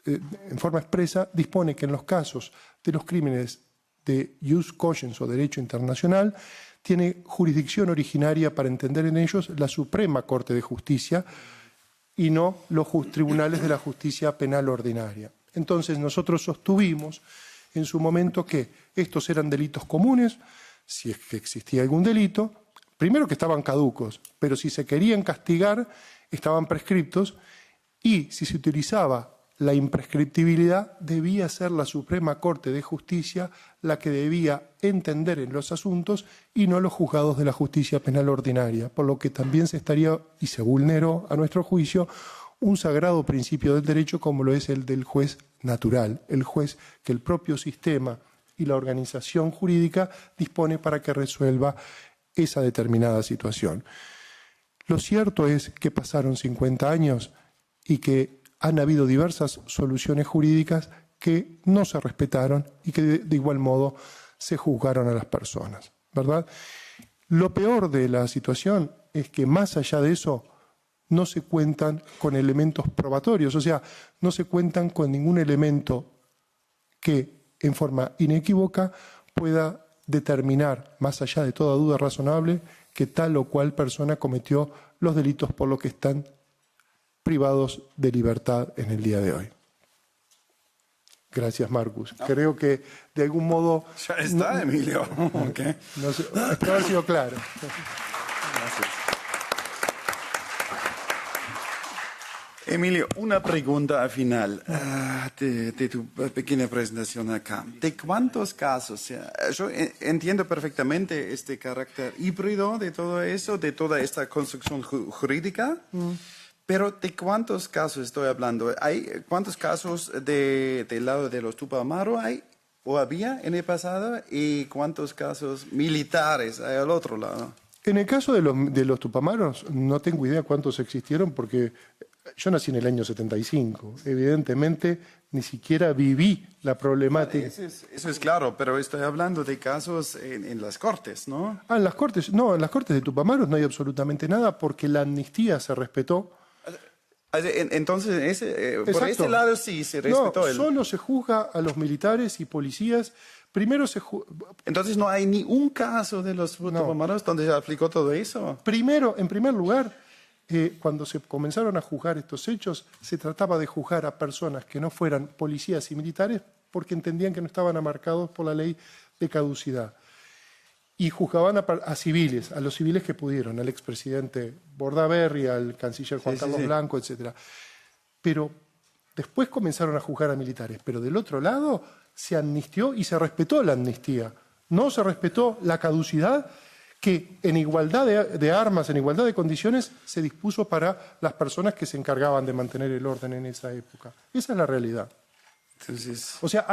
en forma expresa, dispone que en los casos de los crímenes de jus cogens o derecho internacional, tiene jurisdicción originaria para entender en ellos la Suprema Corte de Justicia y no los tribunales de la justicia penal ordinaria. Entonces nosotros sostuvimos en su momento que estos eran delitos comunes, si es que existía algún delito, primero que estaban caducos, pero si se querían castigar estaban prescriptos, y si se utilizaba la imprescriptibilidad, debía ser la Suprema Corte de Justicia la que debía entender en los asuntos y no los juzgados de la justicia penal ordinaria, por lo que también se estaría, y se vulneró a nuestro juicio, un sagrado principio del derecho como lo es el del juez natural, el juez que el propio sistema y la organización jurídica dispone para que resuelva esa determinada situación. Lo cierto es que pasaron 50 años y que han habido diversas soluciones jurídicas que no se respetaron y que de igual modo se juzgaron a las personas, ¿verdad? Lo peor de la situación es que más allá de eso no se cuentan con elementos probatorios, o sea, no se cuentan con ningún elemento que en forma inequívoca pueda determinar, más allá de toda duda razonable, que tal o cual persona cometió los delitos por los que están privados de libertad en el día de hoy. Gracias, Marcus. Creo que de algún modo... Ya está, Emilio. Okay. No sé, espero haber sido claro. Gracias. Emilio, una pregunta al final de tu pequeña presentación acá. ¿De cuántos casos? Yo entiendo perfectamente este carácter híbrido de todo eso, de toda esta construcción jurídica, pero ¿de cuántos casos estoy hablando? ¿Cuántos casos del lado de los Tupamaros hay o había en el pasado y cuántos casos militares hay al otro lado? En el caso de los Tupamaros, no tengo idea cuántos existieron porque yo nací en el año 75. Evidentemente, ni siquiera viví la problemática. Eso es claro, pero estoy hablando de casos en las Cortes, ¿no? En las Cortes, no, en las Cortes de Tupamaros no hay absolutamente nada porque la amnistía se respetó. Entonces, por ese lado sí se respetó. No, solo se juzga a los militares y policías. Primero Entonces no hay ni un caso de los Tupamaros donde se aplicó todo eso. Primero, en primer lugar, cuando se comenzaron a juzgar estos hechos, se trataba de juzgar a personas que no fueran policías y militares porque entendían que no estaban amarcados por la ley de caducidad. Y juzgaban a civiles, a los civiles que pudieron, al expresidente Bordaberry, al canciller Juan Carlos Blanco, etc. Pero después comenzaron a juzgar a militares. Pero del otro lado se amnistió y se respetó la amnistía. No se respetó la caducidad que en igualdad de armas, en igualdad de condiciones, se dispuso para las personas que se encargaban de mantener el orden en esa época. Esa es la realidad. Entonces... O sea,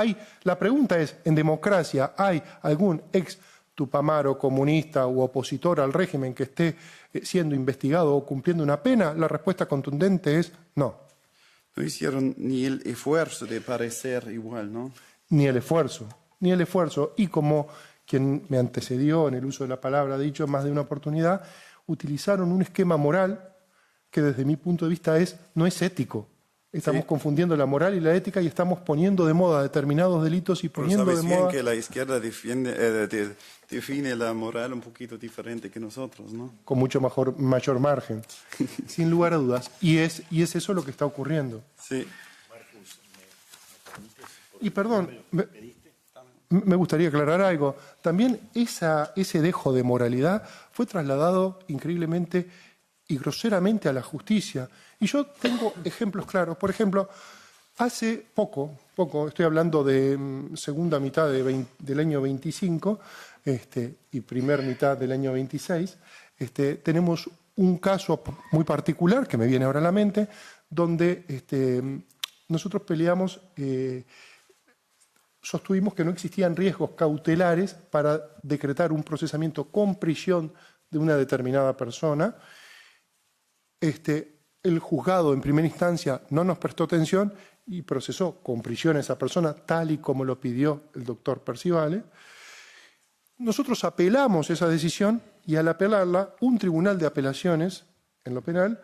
la pregunta es, ¿en democracia hay algún ex Tupamaro comunista u opositor al régimen que esté siendo investigado o cumpliendo una pena? La respuesta contundente es no. No hicieron ni el esfuerzo de parecer igual, ¿no? Ni el esfuerzo. Y como quien me antecedió en el uso de la palabra ha dicho en más de una oportunidad, utilizaron un esquema moral que desde mi punto de vista no es ético. Estamos confundiendo la moral y la ética y estamos poniendo de moda determinados delitos y poniendo de moda... Sabes bien que la izquierda define la moral un poquito diferente que nosotros, ¿no? Con mucho mayor margen, sin lugar a dudas. Y es eso lo que está ocurriendo. Sí. Y perdón, me gustaría aclarar algo. También ese dejo de moralidad fue trasladado increíblemente y groseramente a la justicia. Y yo tengo ejemplos claros. Por ejemplo, hace poco, estoy hablando de segunda mitad del año 25 y primer mitad del año 26, tenemos un caso muy particular que me viene ahora a la mente, donde nosotros peleamos, sostuvimos que no existían riesgos cautelares para decretar un procesamiento con prisión de una determinada persona. El juzgado en primera instancia no nos prestó atención y procesó con prisión a esa persona tal y como lo pidió el doctor Percivale. Nosotros apelamos esa decisión y al apelarla, un tribunal de apelaciones en lo penal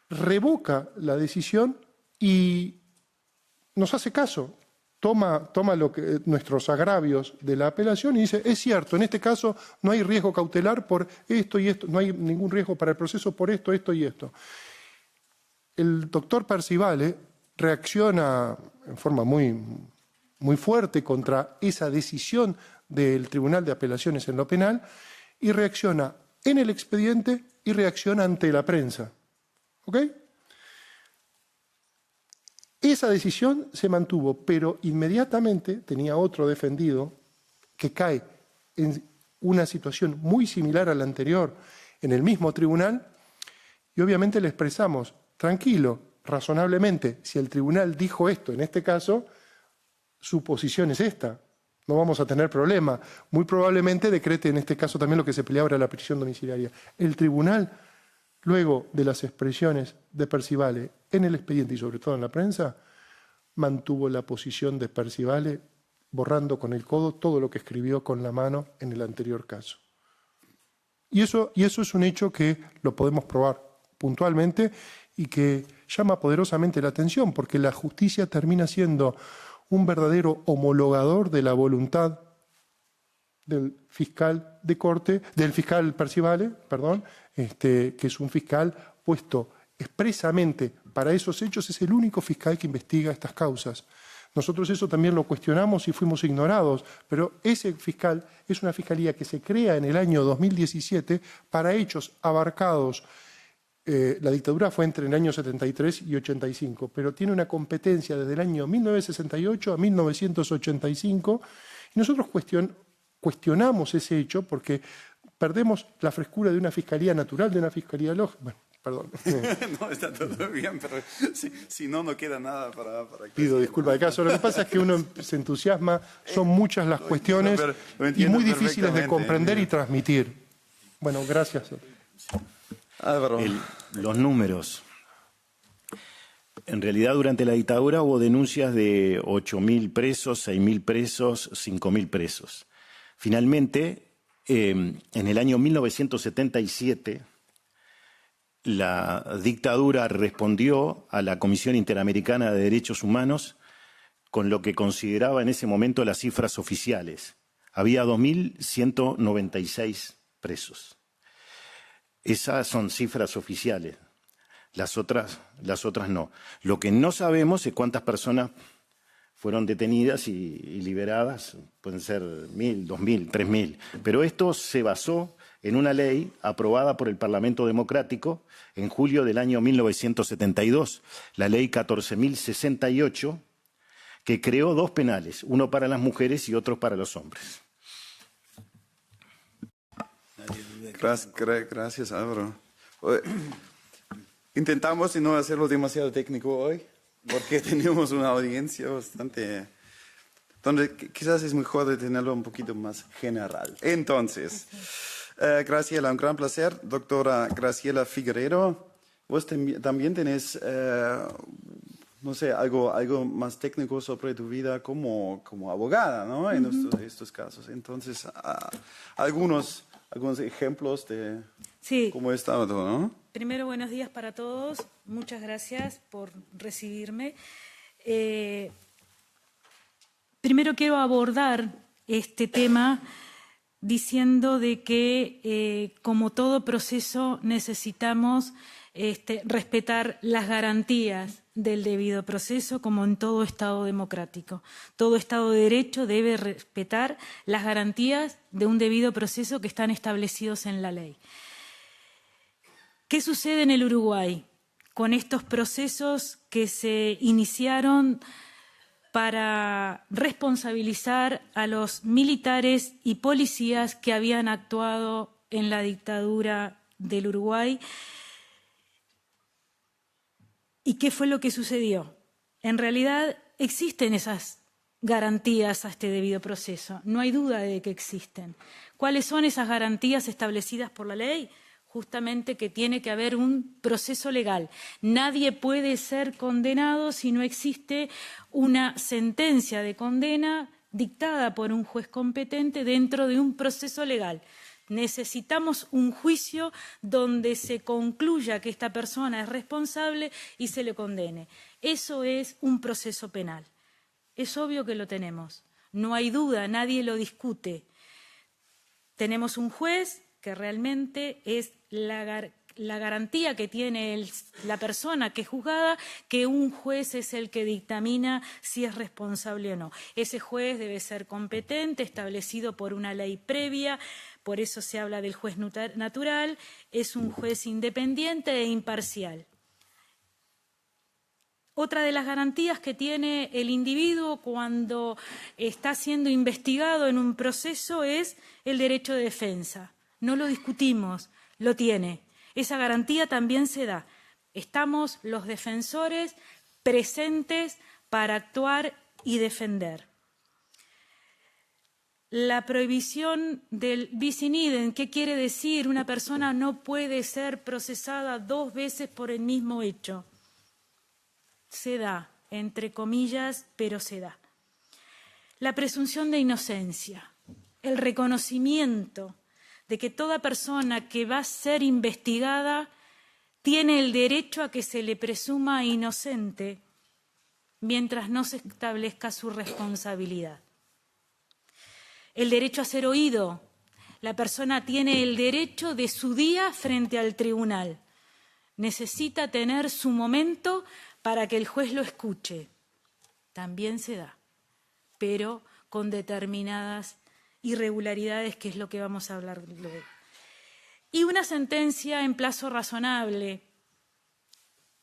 revoca la decisión y nos hace caso, toma nuestros agravios de la apelación y dice, es cierto, en este caso no hay riesgo cautelar por esto y esto, no hay ningún riesgo para el proceso por esto, esto y esto. El doctor Percivale reacciona en forma muy fuerte contra esa decisión del Tribunal de Apelaciones en lo penal y reacciona en el expediente y reacciona ante la prensa. ¿Ok? Esa decisión se mantuvo, pero inmediatamente tenía otro defendido que cae en una situación muy similar a la anterior en el mismo tribunal y obviamente le expresamos, tranquilo, razonablemente, si el tribunal dijo esto en este caso, su posición es esta, no vamos a tener problema. Muy probablemente decrete en este caso también lo que se peleaba era la prisión domiciliaria. El tribunal, luego de las expresiones de Percivale en el expediente y sobre todo en la prensa, mantuvo la posición de Percivale borrando con el codo todo lo que escribió con la mano en el anterior caso. Y eso es un hecho que lo podemos probar puntualmente y que llama poderosamente la atención porque la justicia termina siendo un verdadero homologador de la voluntad del fiscal de corte, del fiscal Percivale, perdón, que es un fiscal puesto expresamente para esos hechos, es el único fiscal que investiga estas causas. Nosotros eso también lo cuestionamos y fuimos ignorados, pero ese fiscal es una fiscalía que se crea en el año 2017 para hechos abarcados. La dictadura fue entre el año 73 y 85, pero tiene una competencia desde el año 1968 a 1985 y nosotros cuestionamos ese hecho porque perdemos la frescura de una fiscalía natural, de una fiscalía lógica. Bueno, perdón. No, está todo bien, pero si no, no queda nada para Pido disculpas de caso. Lo que pasa es que uno se entusiasma, son muchas las cuestiones y muy difíciles de comprender y transmitir. Bueno, gracias. Álvaro. Los números. En realidad, durante la dictadura hubo denuncias de 8.000 presos, 6.000 presos, 5.000 presos. Finalmente, en el año 1977, la dictadura respondió a la Comisión Interamericana de Derechos Humanos con lo que consideraba en ese momento las cifras oficiales. Había 2.196 presos. Esas son cifras oficiales, las otras no. Lo que no sabemos es cuántas personas fueron detenidas y liberadas, pueden ser 1.000, 2.000, 3.000. Pero esto se basó en una ley aprobada por el Parlamento Democrático en julio del año 1972, la ley 14.068, que creó dos penales, uno para las mujeres y otro para los hombres. Gracias, Álvaro. Intentamos no hacerlo demasiado técnico hoy, porque tenemos una audiencia bastante... donde quizás es mejor de tenerlo un poquito más general. Entonces, Graciela, un gran placer. Doctora Graciela Figueredo, vos también tenés, no sé, algo más técnico sobre tu vida como abogada, ¿no? En estos casos. Entonces, algunos ejemplos de cómo está todo, ¿no? Primero, buenos días para todos. Muchas gracias por recibirme. Primero quiero abordar este tema diciendo de que, como todo proceso, necesitamos respetar las garantías del debido proceso, como en todo Estado democrático. Todo Estado de Derecho debe respetar las garantías de un debido proceso que están establecidos en la ley. ¿Qué sucede en el Uruguay con estos procesos que se iniciaron para responsabilizar a los militares y policías que habían actuado en la dictadura del Uruguay? ¿Y qué fue lo que sucedió? En realidad existen esas garantías a este debido proceso, no hay duda de que existen. ¿Cuáles son esas garantías establecidas por la ley? Justamente que tiene que haber un proceso legal. Nadie puede ser condenado si no existe una sentencia de condena dictada por un juez competente dentro de un proceso legal. Necesitamos un juicio donde se concluya que esta persona es responsable y se le condene. Eso es un proceso penal. Es obvio que lo tenemos. No hay duda, nadie lo discute. Tenemos un juez que realmente es la garantía que tiene la persona que es juzgada, que un juez es el que dictamina si es responsable o no. Ese juez debe ser competente, establecido por una ley previa, por eso se habla del juez natural, es un juez independiente e imparcial. Otra de las garantías que tiene el individuo cuando está siendo investigado en un proceso es el derecho de defensa. No lo discutimos, lo tiene. Esa garantía también se da. Estamos los defensores presentes para actuar y defender. La prohibición del bis in idem, ¿qué quiere decir? Una persona no puede ser procesada 2 veces por el mismo hecho. Se da, entre comillas, pero se da. La presunción de inocencia, el reconocimiento de que toda persona que va a ser investigada tiene el derecho a que se le presuma inocente mientras no se establezca su responsabilidad. El derecho a ser oído. La persona tiene el derecho de su día frente al tribunal. Necesita tener su momento para que el juez lo escuche. También se da, pero con determinadas irregularidades, que es lo que vamos a hablar luego. Y una sentencia en plazo razonable,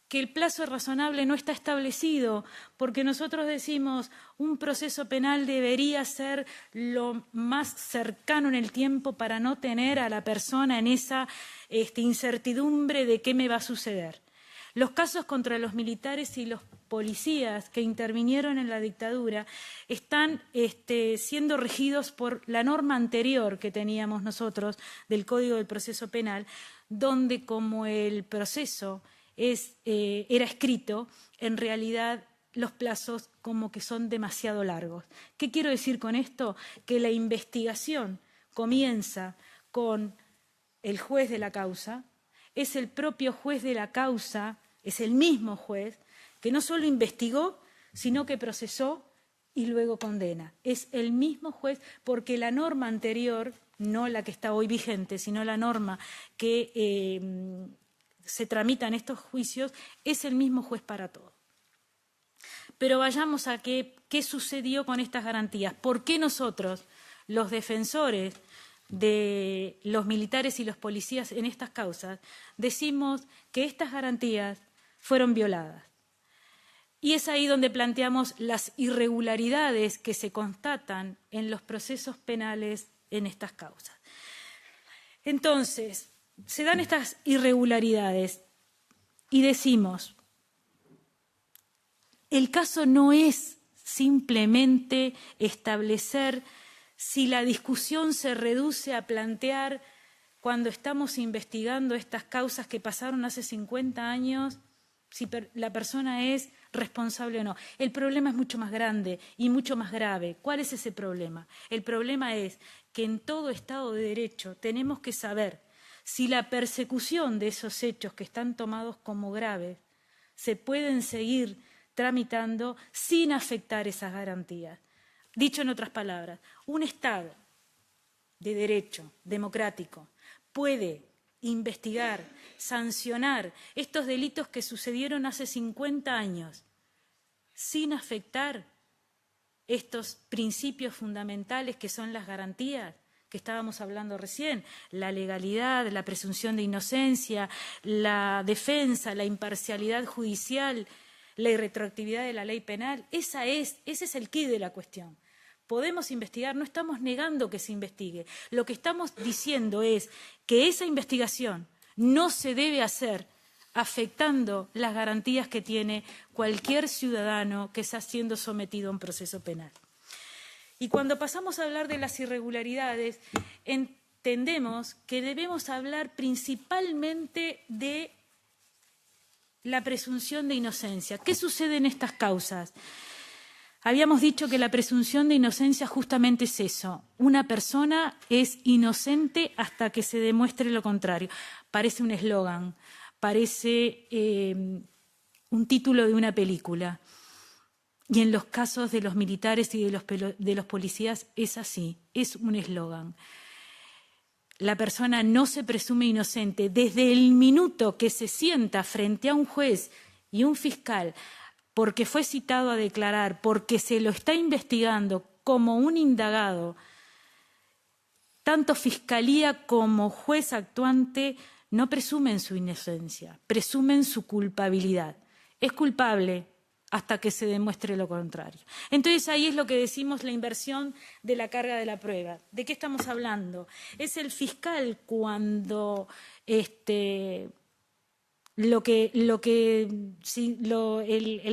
que el plazo razonable no está establecido, porque nosotros decimos un proceso penal debería ser lo más cercano en el tiempo para no tener a la persona en esa incertidumbre de qué me va a suceder. Los casos contra los militares y los policías que intervinieron en la dictadura están siendo regidos por la norma anterior que teníamos nosotros del Código del Proceso Penal, donde como el proceso era escrito, en realidad los plazos como que son demasiado largos. ¿Qué quiero decir con esto? Que la investigación comienza con el juez de la causa, es el propio juez de la causa, es el mismo juez, que no solo investigó, sino que procesó y luego condena. Es el mismo juez porque la norma anterior, no la que está hoy vigente, sino la norma que se tramita en estos juicios, es el mismo juez para todo. Pero vayamos a qué sucedió con estas garantías. ¿Por qué nosotros, los defensores de los militares y los policías en estas causas, decimos que estas garantías fueron violadas? Y es ahí donde planteamos las irregularidades que se constatan en los procesos penales en estas causas. Entonces, se dan estas irregularidades y decimos, el caso no es simplemente establecer si la discusión se reduce a plantear cuando estamos investigando estas causas que pasaron hace 50 años, si la persona es responsable o no. El problema es mucho más grande y mucho más grave. ¿Cuál es ese problema? El problema es que en todo Estado de Derecho tenemos que saber si la persecución de esos hechos que están tomados como graves se pueden seguir tramitando sin afectar esas garantías. Dicho en otras palabras, un Estado de derecho democrático puede investigar, sancionar estos delitos que sucedieron hace 50 años sin afectar estos principios fundamentales que son las garantías que estábamos hablando recién, la legalidad, la presunción de inocencia, la defensa, la imparcialidad judicial, la irretroactividad de la ley penal. Ese es el quid de la cuestión. Podemos investigar, no estamos negando que se investigue. Lo que estamos diciendo es que esa investigación no se debe hacer afectando las garantías que tiene cualquier ciudadano que está siendo sometido a un proceso penal. Y cuando pasamos a hablar de las irregularidades, entendemos que debemos hablar principalmente de la presunción de inocencia. ¿Qué sucede en estas causas? Habíamos dicho que la presunción de inocencia justamente es eso. Una persona es inocente hasta que se demuestre lo contrario. Parece un eslogan, parece un título de una película. Y en los casos de los militares y de los policías es así, es un eslogan. La persona no se presume inocente desde el minuto que se sienta frente a un juez y un fiscal porque fue citado a declarar, porque se lo está investigando como un indagado. Tanto fiscalía como juez actuante no presumen su inocencia, presumen su culpabilidad. Es culpable hasta que se demuestre lo contrario. Entonces ahí es lo que decimos la inversión de la carga de la prueba. ¿De qué estamos hablando? Es el fiscal cuando el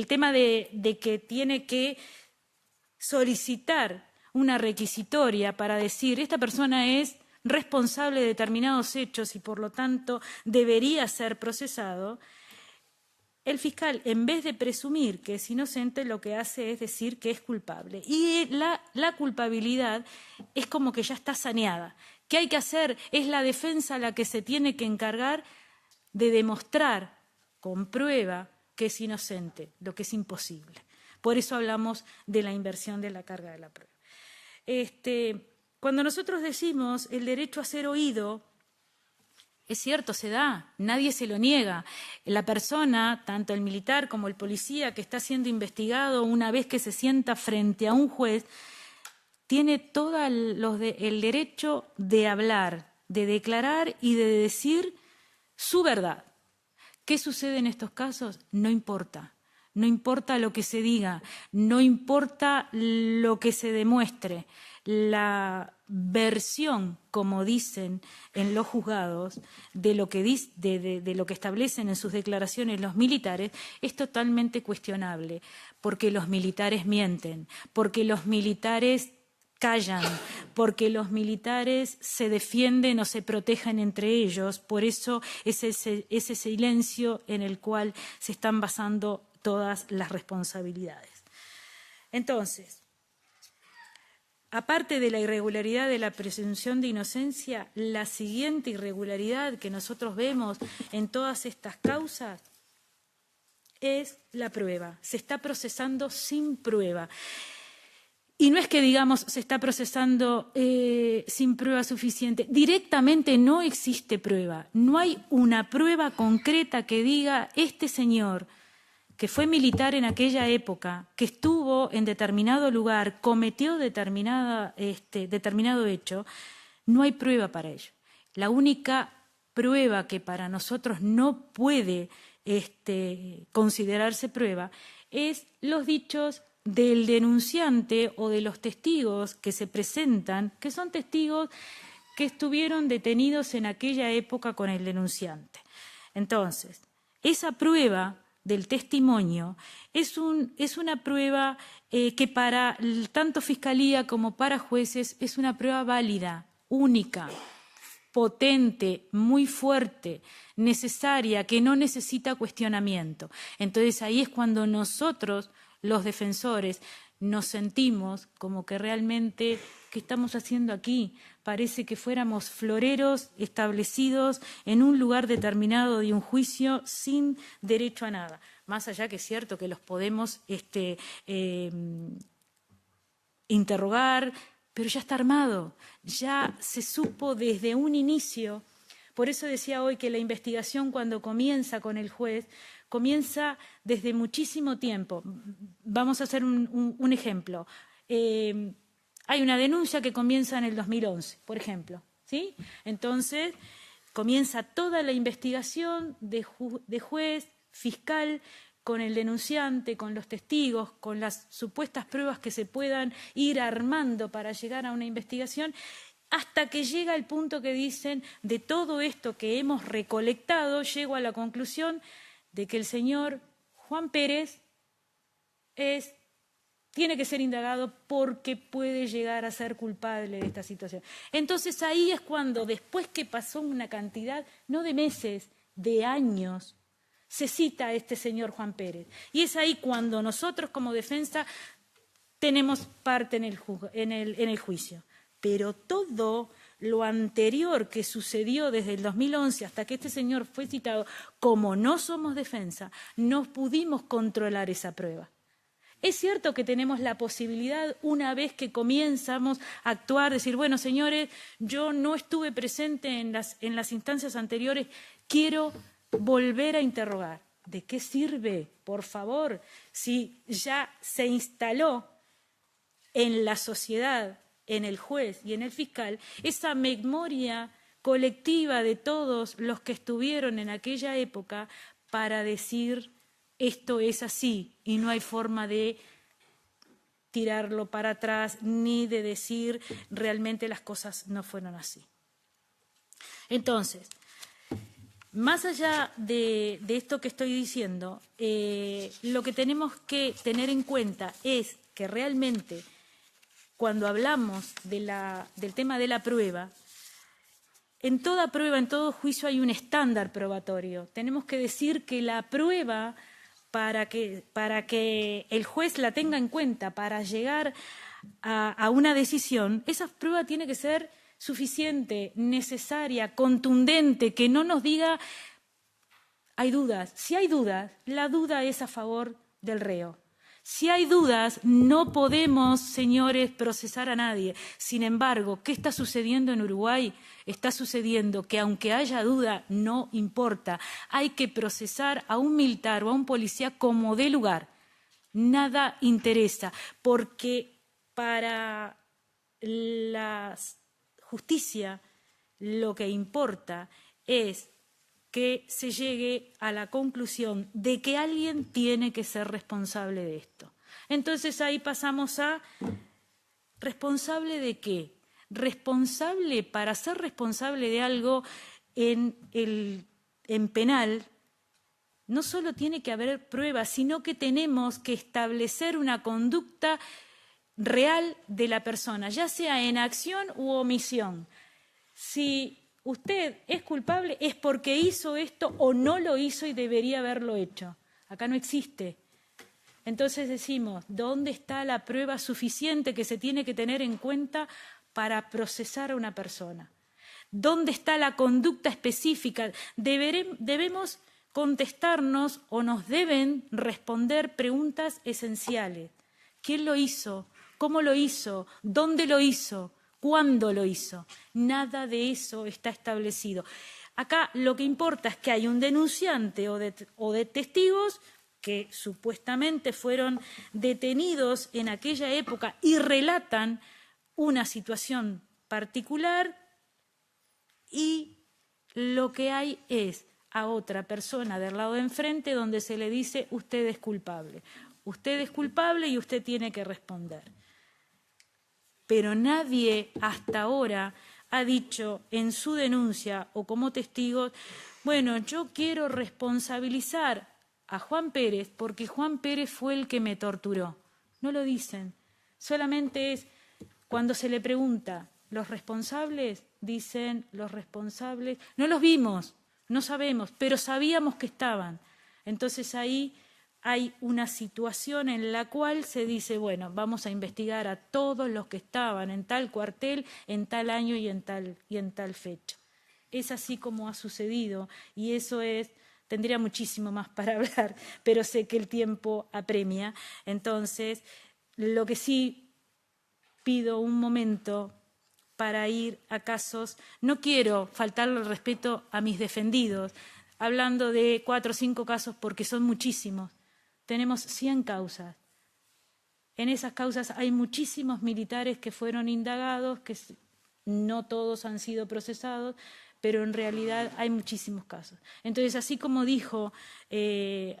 tema de que tiene que solicitar una requisitoria para decir esta persona es responsable de determinados hechos y por lo tanto debería ser procesado. El fiscal, en vez de presumir que es inocente, lo que hace es decir que es culpable. Y la culpabilidad es como que ya está saneada. ¿Qué hay que hacer? Es la defensa la que se tiene que encargar de demostrar con prueba que es inocente, lo que es imposible. Por eso hablamos de la inversión de la carga de la prueba. Cuando nosotros decimos el derecho a ser oído, es cierto, se da, nadie se lo niega. La persona, tanto el militar como el policía que está siendo investigado, una vez que se sienta frente a un juez, tiene todo el derecho de hablar, de declarar y de decir su verdad. ¿Qué sucede en estos casos? No importa. No importa lo que se diga, no importa lo que se demuestre. La versión, como dicen en los juzgados, de lo que establecen en sus declaraciones los militares, es totalmente cuestionable, porque los militares mienten, porque los militares callan, porque los militares se defienden o se protegen entre ellos, por eso es ese silencio en el cual se están basando todas las responsabilidades. Entonces, aparte de la irregularidad de la presunción de inocencia, la siguiente irregularidad que nosotros vemos en todas estas causas es la prueba. Se está procesando sin prueba. Y no es que digamos se está procesando sin prueba suficiente. Directamente no existe prueba. No hay una prueba concreta que diga este señor que fue militar en aquella época, que estuvo en determinado lugar, cometió determinado hecho, no hay prueba para ello. La única prueba que para nosotros no puede considerarse prueba es los dichos del denunciante o de los testigos que se presentan, que son testigos que estuvieron detenidos en aquella época con el denunciante. Entonces, esa prueba del testimonio es una prueba que para tanto Fiscalía como para jueces es una prueba válida, única, potente, muy fuerte, necesaria, que no necesita cuestionamiento. Entonces ahí es cuando nosotros, los defensores, nos sentimos como que realmente, ¿qué estamos haciendo aquí? Parece que fuéramos floreros establecidos en un lugar determinado de un juicio sin derecho a nada. Más allá que es cierto que los podemos interrogar, pero ya está armado, ya se supo desde un inicio. Por eso decía hoy que la investigación cuando comienza con el juez, comienza desde muchísimo tiempo. Vamos a hacer un ejemplo. Hay una denuncia que comienza en el 2011, por ejemplo, ¿sí? Entonces, comienza toda la investigación de juez, fiscal, con el denunciante, con los testigos, con las supuestas pruebas que se puedan ir armando para llegar a una investigación, hasta que llega el punto que dicen, de todo esto que hemos recolectado, llego a la conclusión de que el señor Juan Pérez tiene que ser indagado porque puede llegar a ser culpable de esta situación. Entonces ahí es cuando, después que pasó una cantidad, no de meses, de años, se cita a este señor Juan Pérez. Y es ahí cuando nosotros como defensa tenemos parte en el juicio. Pero todo lo anterior que sucedió desde el 2011 hasta que este señor fue citado, como no somos defensa, no pudimos controlar esa prueba. Es cierto que tenemos la posibilidad, una vez que comenzamos a actuar, decir, bueno, señores, yo no estuve presente en las instancias anteriores, quiero volver a interrogar. ¿De qué sirve, por favor, si ya se instaló en la sociedad, en el juez y en el fiscal, esa memoria colectiva de todos los que estuvieron en aquella época para decir esto es así y no hay forma de tirarlo para atrás ni de decir realmente las cosas no fueron así? Entonces, más allá de esto que estoy diciendo, lo que tenemos que tener en cuenta es que realmente cuando hablamos del tema de la prueba, en toda prueba, en todo juicio hay un estándar probatorio. Tenemos que decir que la prueba, para que el juez la tenga en cuenta, para llegar a una decisión, esa prueba tiene que ser suficiente, necesaria, contundente, que no nos diga hay dudas. Si hay dudas, la duda es a favor del reo. Si hay dudas, no podemos, señores, procesar a nadie. Sin embargo, ¿qué está sucediendo en Uruguay? Está sucediendo que aunque haya duda, no importa. Hay que procesar a un militar o a un policía como dé lugar. Nada interesa, porque para la justicia lo que importa es que se llegue a la conclusión de que alguien tiene que ser responsable de esto. Entonces ahí pasamos a ¿responsable de qué? Responsable, para ser responsable de algo en penal, no solo tiene que haber pruebas, sino que tenemos que establecer una conducta real de la persona, ya sea en acción u omisión. Si usted es culpable es porque hizo esto o no lo hizo y debería haberlo hecho. Acá no existe. Entonces decimos, ¿dónde está la prueba suficiente que se tiene que tener en cuenta para procesar a una persona? ¿Dónde está la conducta específica? Debemos contestarnos o nos deben responder preguntas esenciales. ¿Quién lo hizo? ¿Cómo lo hizo? ¿Dónde lo hizo? ¿Cuándo lo hizo? Nada de eso está establecido. Acá lo que importa es que hay un denunciante o de testigos que supuestamente fueron detenidos en aquella época y relatan una situación particular, y lo que hay es a otra persona del lado de enfrente donde se le dice usted es culpable y usted tiene que responder. Pero nadie hasta ahora ha dicho en su denuncia o como testigo, bueno, yo quiero responsabilizar a Juan Pérez porque Juan Pérez fue el que me torturó. No lo dicen. Solamente es cuando se le pregunta, ¿los responsables? Dicen los responsables. No los vimos, no sabemos, pero sabíamos que estaban. Entonces ahí hay una situación en la cual se dice, bueno, vamos a investigar a todos los que estaban en tal cuartel, en tal año y en tal fecha. Es así como ha sucedido y eso tendría muchísimo más para hablar, pero sé que el tiempo apremia. Entonces, lo que sí pido un momento para ir a casos, no quiero faltarle el respeto a mis defendidos, hablando de 4 o 5 casos porque son muchísimos. Tenemos 100 causas. En esas causas hay muchísimos militares que fueron indagados, que no todos han sido procesados, pero en realidad hay muchísimos casos. Entonces, así como dijo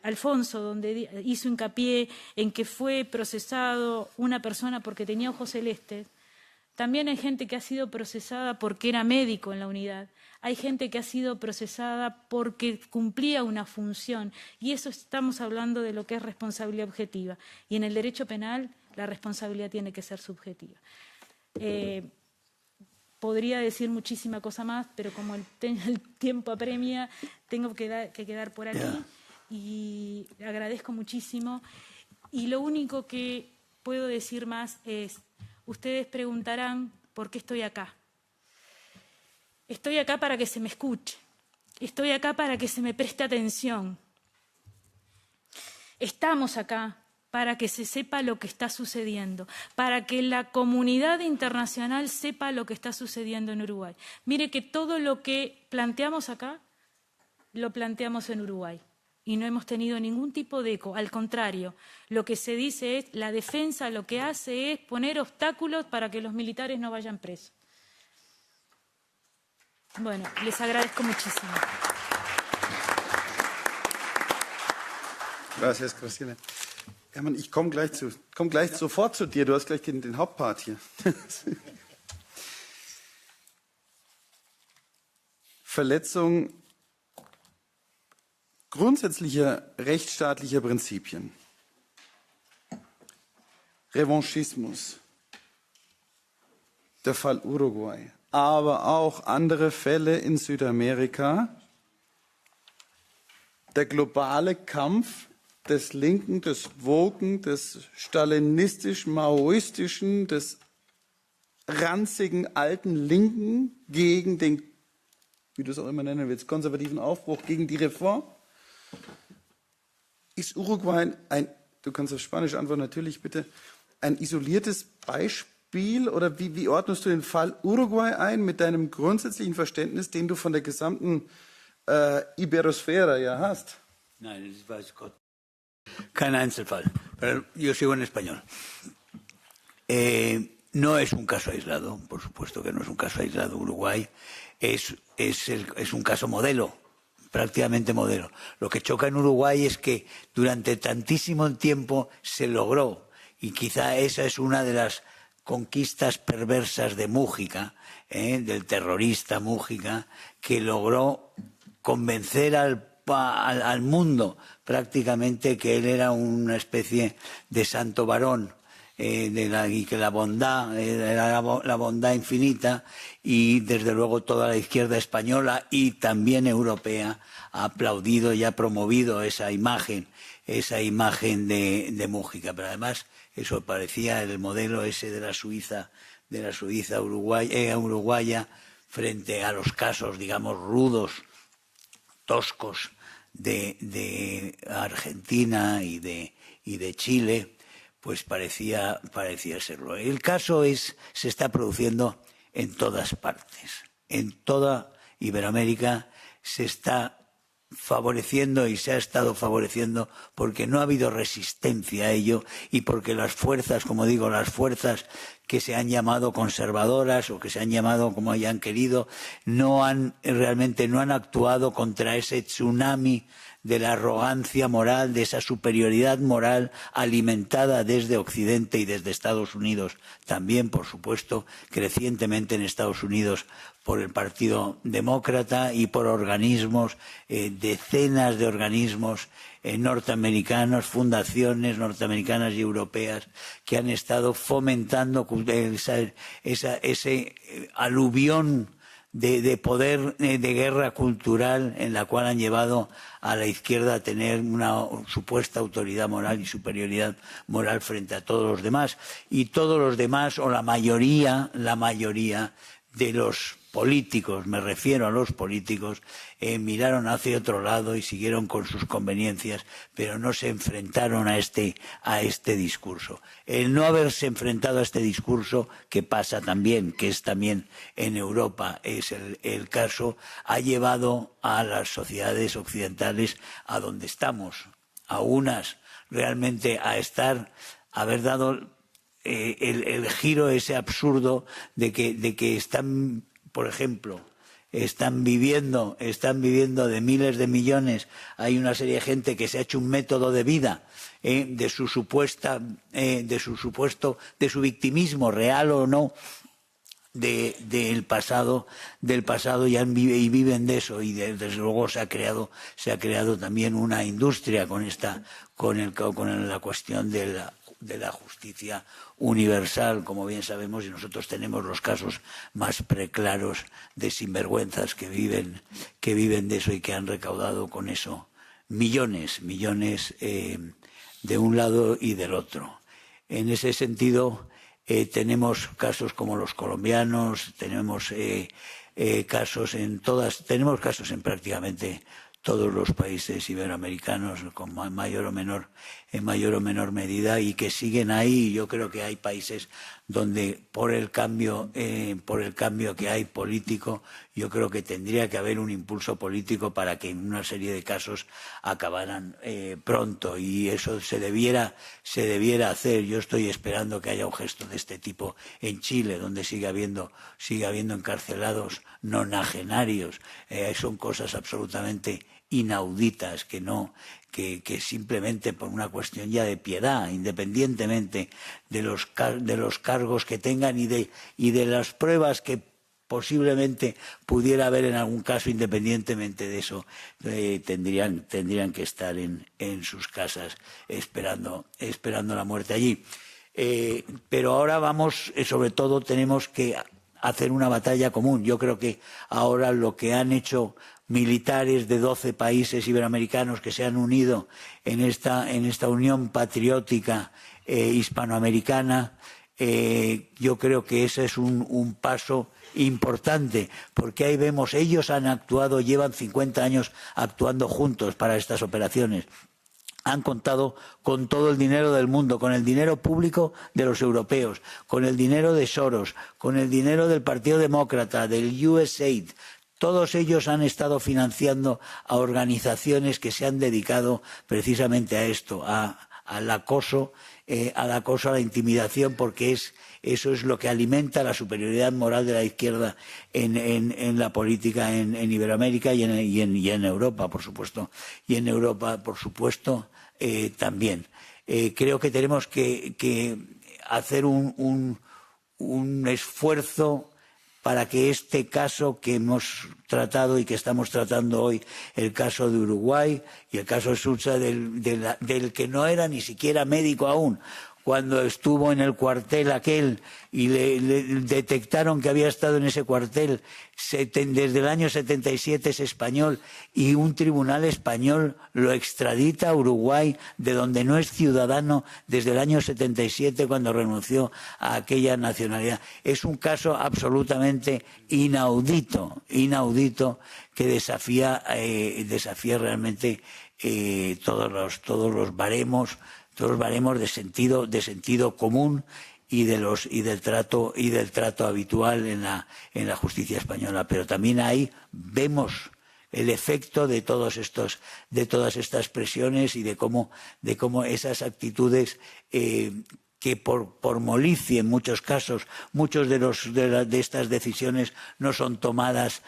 Alfonso, donde hizo hincapié en que fue procesado una persona porque tenía ojos celestes, también hay gente que ha sido procesada porque era médico en la unidad. Hay gente que ha sido procesada porque cumplía una función. Y eso estamos hablando de lo que es responsabilidad objetiva. Y en el derecho penal la responsabilidad tiene que ser subjetiva. Podría decir muchísima cosa más, pero como el tiempo apremia, tengo que quedar por aquí. Y agradezco muchísimo. Y lo único que puedo decir más es, ustedes preguntarán por qué estoy acá. Estoy acá para que se me escuche. Estoy acá para que se me preste atención. Estamos acá para que se sepa lo que está sucediendo, para que la comunidad internacional sepa lo que está sucediendo en Uruguay. Mire que todo lo que planteamos acá, lo planteamos en Uruguay y no hemos tenido ningún tipo de eco. Al contrario, lo que se dice es, la defensa lo que hace es poner obstáculos para que los militares no vayan presos. Bueno, les agradezco muchísimo. Gracias, Christine. Hermann, ich komme gleich sofort zu dir. Du hast gleich den Hauptpart hier. Verletzung grundsätzlicher rechtsstaatlicher Prinzipien. Revanchismus. Der Fall Uruguay. Aber auch andere Fälle in Südamerika. Der globale Kampf des Linken, des Woken, des stalinistischen, maoistischen, des ranzigen alten Linken gegen den, wie du es auch immer nennen willst, konservativen Aufbruch, gegen die Reform. Ist Uruguay du kannst auf Spanisch antworten, natürlich bitte, ein isoliertes Beispiel oder wie ordnest du den Fall Uruguay ein mit deinem grundsätzlichen Verständnis, den du von der gesamten Iberosphäre ja hast? Nein, das war kein Einzelfall, pero yo sigo en español. No es un caso aislado, por supuesto que no es un caso aislado. Uruguay es un caso modelo, prácticamente modelo. Lo que choca en Uruguay es que durante tantísimo tiempo se logró, y quizá esa es una de las conquistas perversas de Mújica, del terrorista Mújica, que logró convencer al mundo prácticamente que él era una especie de santo varón y que la bondad era la bondad infinita, y desde luego toda la izquierda española y también europea ha aplaudido y ha promovido esa imagen de Mújica. Pero además eso parecía el modelo ese de la Suiza uruguaya frente a los casos, digamos, rudos, toscos de Argentina y de Chile, pues parecía serlo. El caso se está produciendo en todas partes. En toda Iberoamérica se está favoreciendo y se ha estado favoreciendo porque no ha habido resistencia a ello y porque las fuerzas, como digo, las fuerzas que se han llamado conservadoras o que se han llamado como hayan querido, realmente no han actuado contra ese tsunami de la arrogancia moral, de esa superioridad moral alimentada desde Occidente y desde Estados Unidos, también, por supuesto, crecientemente en Estados Unidos por el Partido Demócrata y por organismos, decenas de organismos norteamericanos, fundaciones norteamericanas y europeas que han estado fomentando ese aluvión de poder de guerra cultural en la cual han llevado a la izquierda a tener una supuesta autoridad moral y superioridad moral frente a todos los demás. Y todos los demás, o la mayoría de los políticos, me refiero a los políticos, miraron hacia otro lado y siguieron con sus conveniencias, pero no se enfrentaron a este discurso. El no haberse enfrentado a este discurso, que pasa también, que es también en Europa, es el caso, ha llevado a las sociedades occidentales a donde estamos, a unas realmente haber dado el giro ese absurdo de que están, por ejemplo, están viviendo de miles de millones. Hay una serie de gente que se ha hecho un método de vida de su victimismo, real o no, del pasado y viven de eso, y desde luego se ha creado también una industria con la cuestión de la justicia universal, como bien sabemos, y nosotros tenemos los casos más preclaros de sinvergüenzas que viven de eso y que han recaudado con eso millones de un lado y del otro. En ese sentido, tenemos casos como los colombianos, tenemos tenemos casos en prácticamente todos los países iberoamericanos con mayor o menor medida, y que siguen ahí. Yo creo que hay países donde por el cambio que hay político, yo creo que tendría que haber un impulso político para que una serie de casos acabaran pronto, y eso se debiera hacer. Yo estoy esperando que haya un gesto de este tipo en Chile, donde sigue habiendo encarcelados nonagenarios. Son cosas absolutamente inauditas que simplemente por una cuestión ya de piedad, independientemente de los cargos que tengan y de las pruebas que posiblemente pudiera haber en algún caso, independientemente de eso, tendrían que estar en sus casas esperando la muerte allí. Pero ahora sobre todo tenemos que hacer una batalla común. Yo creo que ahora lo que han hecho militares de 12 países iberoamericanos que se han unido en esta unión patriótica hispanoamericana, yo creo que ese es un paso importante, porque ahí vemos, ellos han actuado, llevan 50 años actuando juntos para estas operaciones. Han contado con todo el dinero del mundo, con el dinero público de los europeos, con el dinero de Soros, con el dinero del Partido Demócrata, del USAID. Todos ellos han estado financiando a organizaciones que se han dedicado precisamente a esto, al acoso, a la intimidación, porque eso es lo que alimenta la superioridad moral de la izquierda en la política en Iberoamérica y en Europa, por supuesto. Y en Europa, por supuesto, también. Creo que tenemos que hacer un esfuerzo para que este caso que hemos tratado y que estamos tratando hoy, el caso de Uruguay y el caso de Sousa, del que no era ni siquiera médico aún, cuando estuvo en el cuartel aquel y le detectaron que había estado en ese cuartel, desde el año 77 es español, y un tribunal español lo extradita a Uruguay, de donde no es ciudadano desde el año 77, cuando renunció a aquella nacionalidad. Es un caso absolutamente inaudito, que desafía realmente todos los baremos de sentido común y del trato habitual en la justicia española. Pero también ahí vemos el efecto de todas estas presiones y de cómo esas actitudes que por molicie en muchos casos, muchos de estas decisiones no son tomadas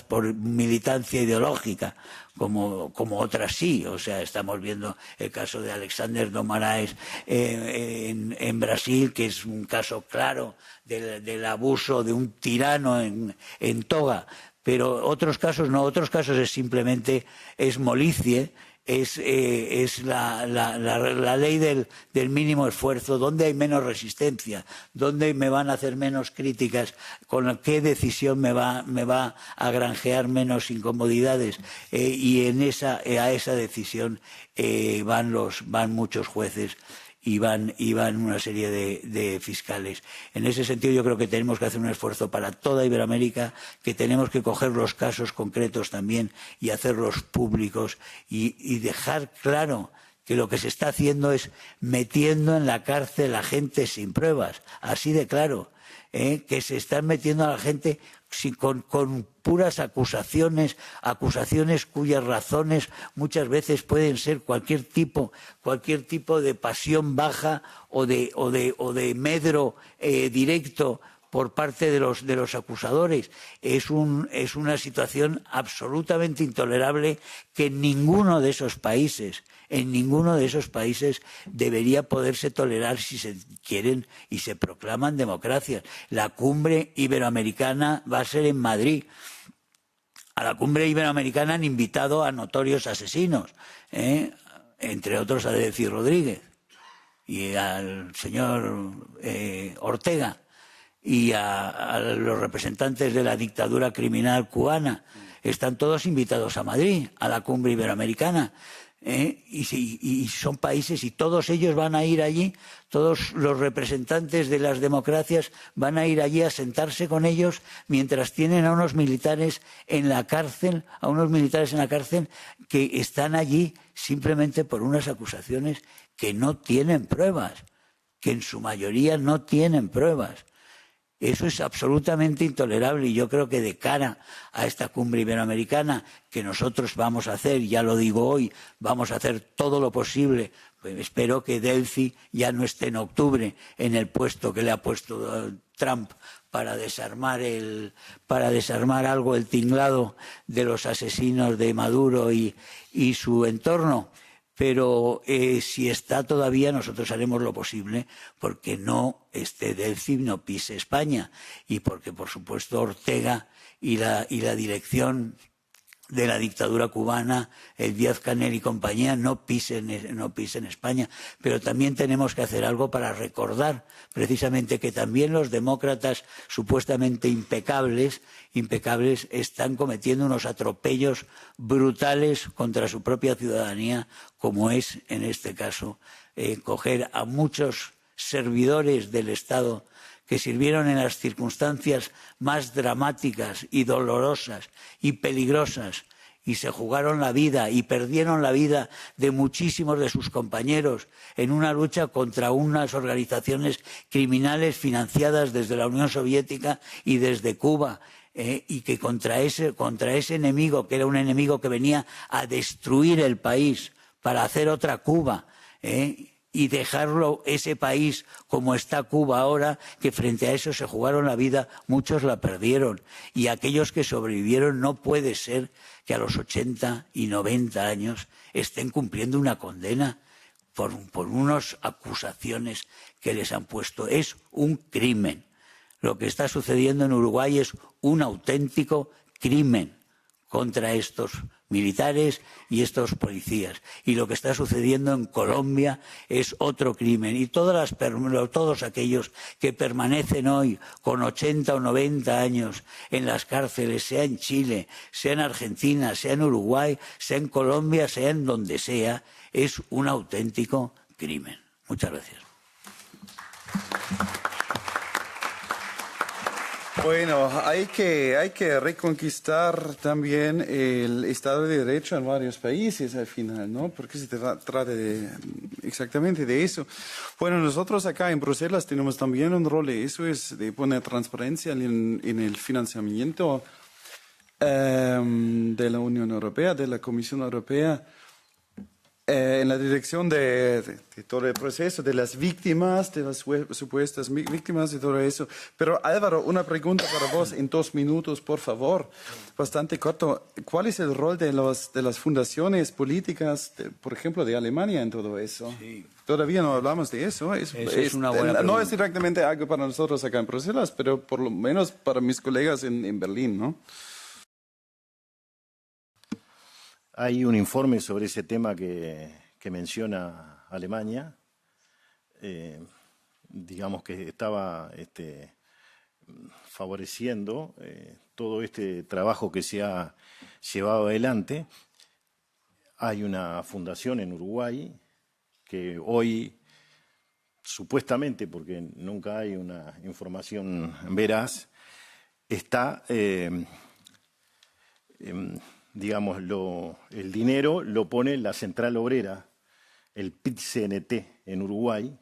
por militancia ideológica, como otras sí. O sea, estamos viendo el caso de Alexander de Moraes en Brasil, que es un caso claro del abuso de un tirano en toga. Pero otros casos no, otros casos es molicie. Es la ley del mínimo esfuerzo, donde hay menos resistencia, donde me van a hacer menos críticas, con qué decisión me va a granjear menos incomodidades, y a esa decisión van muchos jueces y van una serie de fiscales. En ese sentido, yo creo que tenemos que hacer un esfuerzo para toda Iberoamérica, que tenemos que coger los casos concretos también y hacerlos públicos y dejar claro que lo que se está haciendo es metiendo en la cárcel a gente sin pruebas, así de claro, que se están metiendo a la gente con puras acusaciones cuyas razones muchas veces pueden ser cualquier tipo de pasión baja o de medro directo por parte de los acusadores. Es una situación absolutamente intolerable que en ninguno de esos países debería poderse tolerar si se quieren y se proclaman democracias. La cumbre iberoamericana va a ser en Madrid. A la cumbre iberoamericana han invitado a notorios asesinos, entre otros a Delcy Rodríguez y al señor Ortega, y a los representantes de la dictadura criminal cubana. Están todos invitados a Madrid, a la cumbre iberoamericana. y son países y todos ellos van a ir allí, todos los representantes de las democracias van a ir allí a sentarse con ellos mientras tienen a unos militares en la cárcel, que están allí simplemente por unas acusaciones que no tienen pruebas, que en su mayoría no tienen pruebas. Eso es absolutamente intolerable y yo creo que de cara a esta cumbre iberoamericana que nosotros vamos a hacer, ya lo digo hoy, vamos a hacer todo lo posible. Pues espero que Delfi ya no esté en octubre en el puesto que le ha puesto Trump para desarmar algo el tinglado de los asesinos de Maduro y su entorno. Pero si está todavía, nosotros haremos lo posible porque no Delfi no pise España y porque, por supuesto, Ortega y la dirección de la dictadura cubana, el Díaz-Canel y compañía, no pisen España. Pero también tenemos que hacer algo para recordar precisamente que también los demócratas supuestamente impecables están cometiendo unos atropellos brutales contra su propia ciudadanía, como es, en este caso, coger a muchos servidores del Estado que sirvieron en las circunstancias más dramáticas y dolorosas y peligrosas y se jugaron la vida y perdieron la vida de muchísimos de sus compañeros en una lucha contra unas organizaciones criminales financiadas desde la Unión Soviética y desde Cuba, y que contra ese enemigo, que era un enemigo que venía a destruir el país para hacer otra Cuba, y dejarlo ese país como está Cuba ahora, que frente a eso se jugaron la vida, muchos la perdieron. Y aquellos que sobrevivieron no puede ser que a los 80 y 90 años estén cumpliendo una condena por unas acusaciones que les han puesto. Es un crimen. Lo que está sucediendo en Uruguay es un auténtico crimen contra estos militares y estos policías. Y lo que está sucediendo en Colombia es otro crimen. Y todos aquellos que permanecen hoy con 80 o 90 años en las cárceles, sea en Chile, sea en Argentina, sea en Uruguay, sea en Colombia, sea en donde sea, es un auténtico crimen. Muchas gracias. Bueno, hay que reconquistar también el Estado de Derecho en varios países al final, ¿no? Porque se trata exactamente de eso. Bueno, nosotros acá en Bruselas tenemos también un rol, eso es de poner transparencia en el financiamiento de la Unión Europea, de la Comisión Europea, en la dirección de todo el proceso, de las víctimas, de las supuestas víctimas y todo eso. Pero Álvaro, una pregunta para vos en 2 minutos, por favor, bastante corto. ¿Cuál es el rol de las fundaciones políticas, por ejemplo, de Alemania en todo eso? Sí. Todavía no hablamos de eso. Es una buena pregunta. No es directamente algo para nosotros acá en Bruselas, pero por lo menos para mis colegas en Berlín, ¿no? Hay un informe sobre ese tema que menciona Alemania, digamos que estaba favoreciendo todo este trabajo que se ha llevado adelante. Hay una fundación en Uruguay que hoy, supuestamente, porque nunca hay una información veraz, está... digamos, el dinero lo pone la Central Obrera, el PIT-CNT en Uruguay,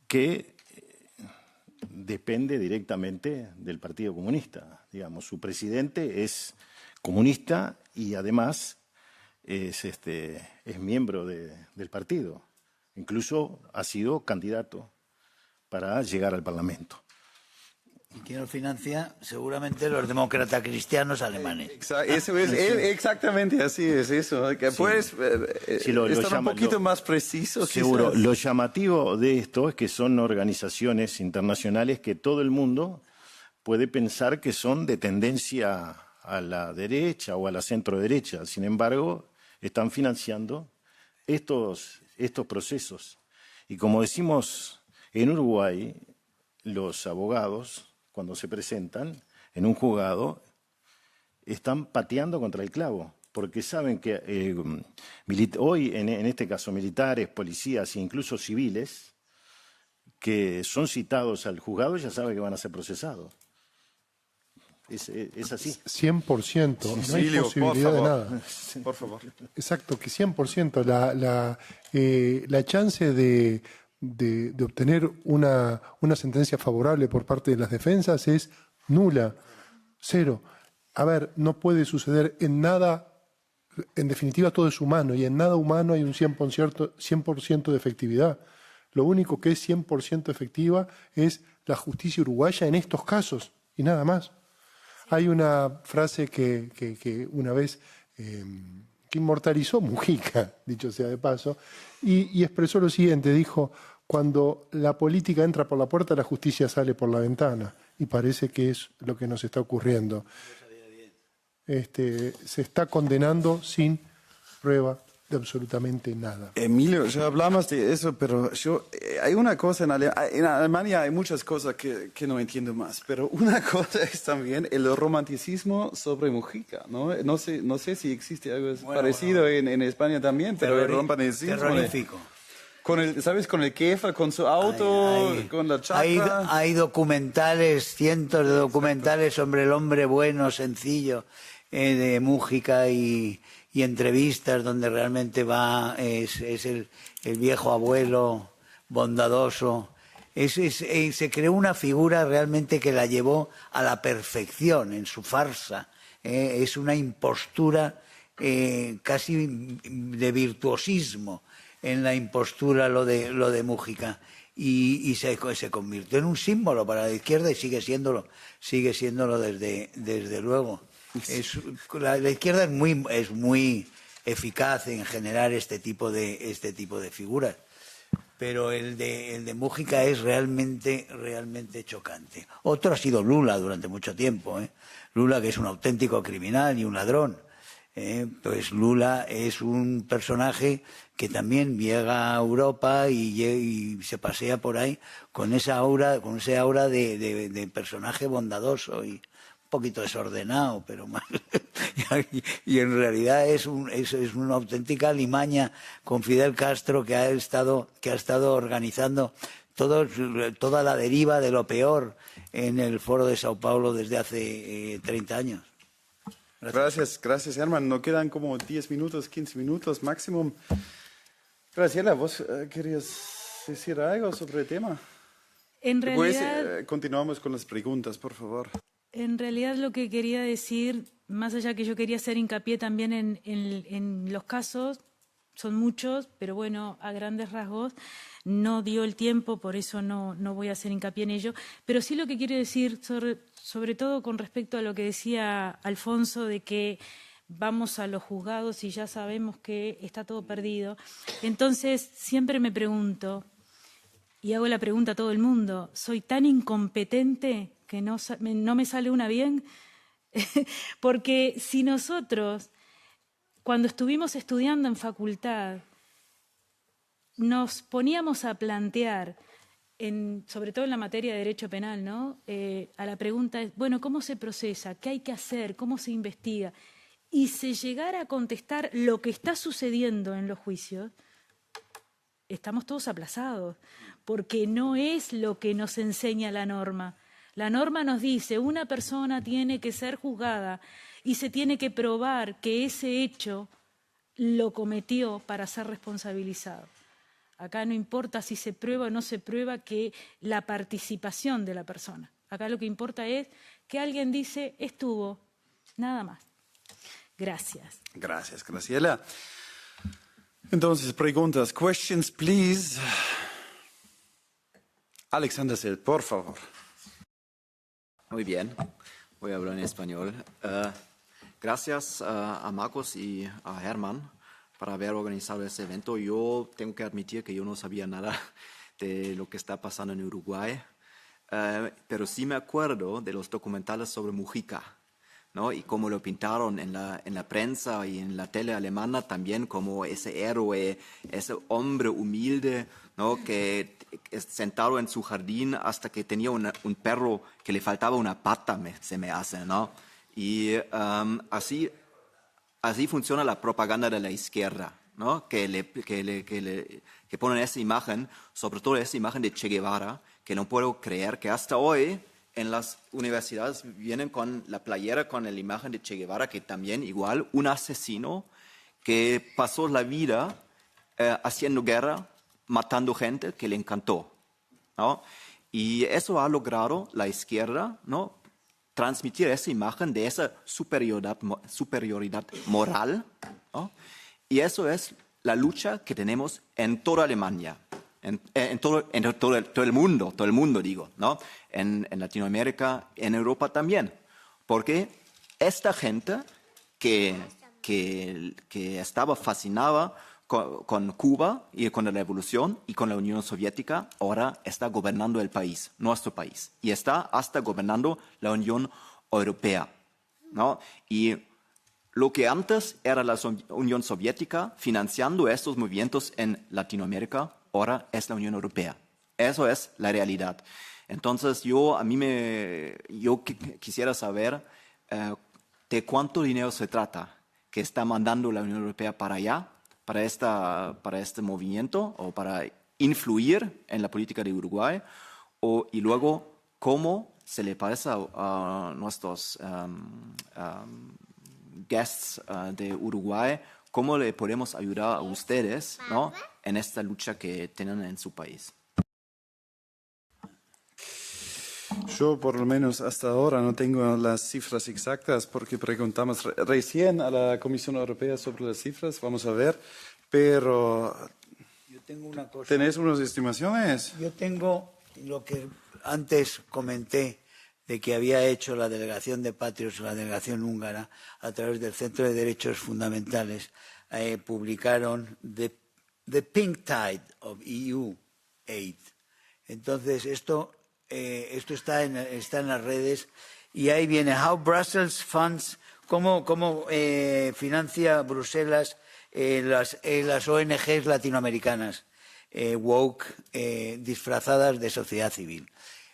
que depende directamente del Partido Comunista. Digamos, su presidente es comunista y además es miembro del partido. Incluso ha sido candidato para llegar al Parlamento. ¿Y quién lo financia? Seguramente los demócratas cristianos alemanes. Eso es, exactamente así es eso. Que puedes estar un poquito más preciso. Seguro. Quizás. Lo llamativo de esto es que son organizaciones internacionales que todo el mundo puede pensar que son de tendencia a la derecha o a la centro derecha. Sin embargo, están financiando estos procesos. Y como decimos en Uruguay, los abogados, cuando se presentan en un juzgado, están pateando contra el clavo. porque saben que hoy, en este caso, militares, policías e incluso civiles que son citados al juzgado ya saben que van a ser procesados. Es así. 100%, no hay Cecilio, posibilidad de por nada. favor. Por favor. Exacto, que 100%. La chance de obtener una sentencia favorable por parte de las defensas es nula, cero. A ver, no puede suceder en nada, en definitiva todo es humano, y en nada humano hay un 100% de efectividad. Lo único que es 100% efectiva es la justicia uruguaya en estos casos, y nada más. Hay una frase que una vez que inmortalizó Mujica, dicho sea de paso, y expresó lo siguiente, dijo: cuando la política entra por la puerta, la justicia sale por la ventana, y parece que es lo que nos está ocurriendo. Se está condenando sin prueba de absolutamente nada. Emilio, ya hablamos de eso, pero hay una cosa en Alemania hay muchas cosas que no entiendo más, pero una cosa es también el romanticismo sobre Mujica, ¿no? No sé si existe algo parecido en España también, pero el romanticismo... Terrorífico. ¿Sabes? Con el Käfer, con su auto, con la chapa. Hay documentales, cientos de documentales sobre el hombre bueno, sencillo, de Mujica y entrevistas donde realmente es el viejo abuelo bondadoso. Se creó una figura realmente que la llevó a la perfección en su farsa. Es una impostura casi de virtuosismo en la impostura lo de Mujica. Y se convirtió en un símbolo para la izquierda y sigue siéndolo desde luego. La izquierda es muy eficaz en generar este tipo de figuras, pero el de Mujica es realmente chocante. Otro ha sido Lula durante mucho tiempo, Lula, que es un auténtico criminal y un ladrón. Pues Lula es un personaje que también llega a Europa y se pasea por ahí con ese aura de personaje bondadoso y un poquito desordenado, pero más. Y en realidad es una auténtica alimaña con Fidel Castro, que ha estado organizando toda la deriva de lo peor en el Foro de Sao Paulo desde hace 30 años. Gracias, Herman. Nos quedan como 10 minutos, 15 minutos máximo. Graciela, ¿vos querías decir algo sobre el tema? En Después realidad, continuamos con las preguntas, por favor. En realidad lo que quería decir, más allá que yo quería hacer hincapié también en los casos, son muchos, pero bueno, a grandes rasgos no dio el tiempo, por eso no voy a hacer hincapié en ello. Pero sí lo que quiero decir, sobre todo con respecto a lo que decía Alfonso, de que vamos a los juzgados y ya sabemos que está todo perdido. Entonces siempre me pregunto, y hago la pregunta a todo el mundo, ¿soy tan incompetente que no me sale una bien? Porque si nosotros, cuando estuvimos estudiando en facultad, nos poníamos a plantear, sobre todo en la materia de derecho penal, ¿no? A la pregunta es, bueno, ¿cómo se procesa? ¿Qué hay que hacer? ¿Cómo se investiga? Y se llegara a contestar lo que está sucediendo en los juicios, estamos todos aplazados, porque no es lo que nos enseña la norma. La norma nos dice, una persona tiene que ser juzgada y se tiene que probar que ese hecho lo cometió para ser responsabilizado. Acá no importa si se prueba o no se prueba que la participación de la persona. Acá lo que importa es que alguien dice, estuvo, nada más. Gracias. Gracias, Graciela. Entonces, preguntas, questions, please. Alexander Sel, por favor. Muy bien, voy a hablar en español. Gracias a Marcos y a Herman por haber organizado este evento. Yo tengo que admitir que yo no sabía nada de lo que está pasando en Uruguay, pero sí me acuerdo de los documentales sobre Mujica, ¿no? Y cómo lo pintaron en la prensa y en la tele alemana también como ese héroe, ese hombre humilde, ¿no? Que sentado en su jardín hasta que tenía un perro que le faltaba una pata, se me hace, ¿no? Y así así funciona la propaganda de la izquierda, ¿no? Que ponen esa imagen, sobre todo esa imagen de Che Guevara, que no puedo creer que hasta hoy en las universidades vienen con la playera con la imagen de Che Guevara, que también igual un asesino que pasó la vida haciendo guerra, matando gente, que le encantó, ¿no? Y eso ha logrado la izquierda, ¿no? Transmitir esa imagen de esa superioridad moral, ¿no? Y eso es la lucha que tenemos en toda Alemania, en todo el mundo digo, ¿no? En Latinoamérica, en Europa también. Porque esta gente que estaba fascinada con Cuba y con la revolución y con la Unión Soviética, ahora está gobernando el país, nuestro país, y está hasta gobernando la Unión Europea, ¿no? Y lo que antes era la Unión Soviética financiando estos movimientos en Latinoamérica, ahora es la Unión Europea. Eso es la realidad. Entonces yo quisiera saber de cuánto dinero se trata que está mandando la Unión Europea para allá, para este movimiento o para influir en la política de Uruguay, y luego cómo se le parece a nuestros guests de Uruguay, cómo le podemos ayudar a ustedes, ¿no? En esta lucha que tienen en su país. Yo por lo menos hasta ahora no tengo las cifras exactas porque preguntamos recién a la Comisión Europea sobre las cifras, vamos a ver, pero Yo tengo una cosa. ¿tenés unas estimaciones? Yo tengo lo que antes comenté de que había hecho la delegación de Patriots, la delegación húngara, a través del Centro de Derechos Fundamentales, publicaron The Pink Tide of EU Aid. Entonces, esto está en las redes y ahí viene How Brussels Funds, cómo financia Bruselas las ONGs latinoamericanas woke disfrazadas de sociedad civil.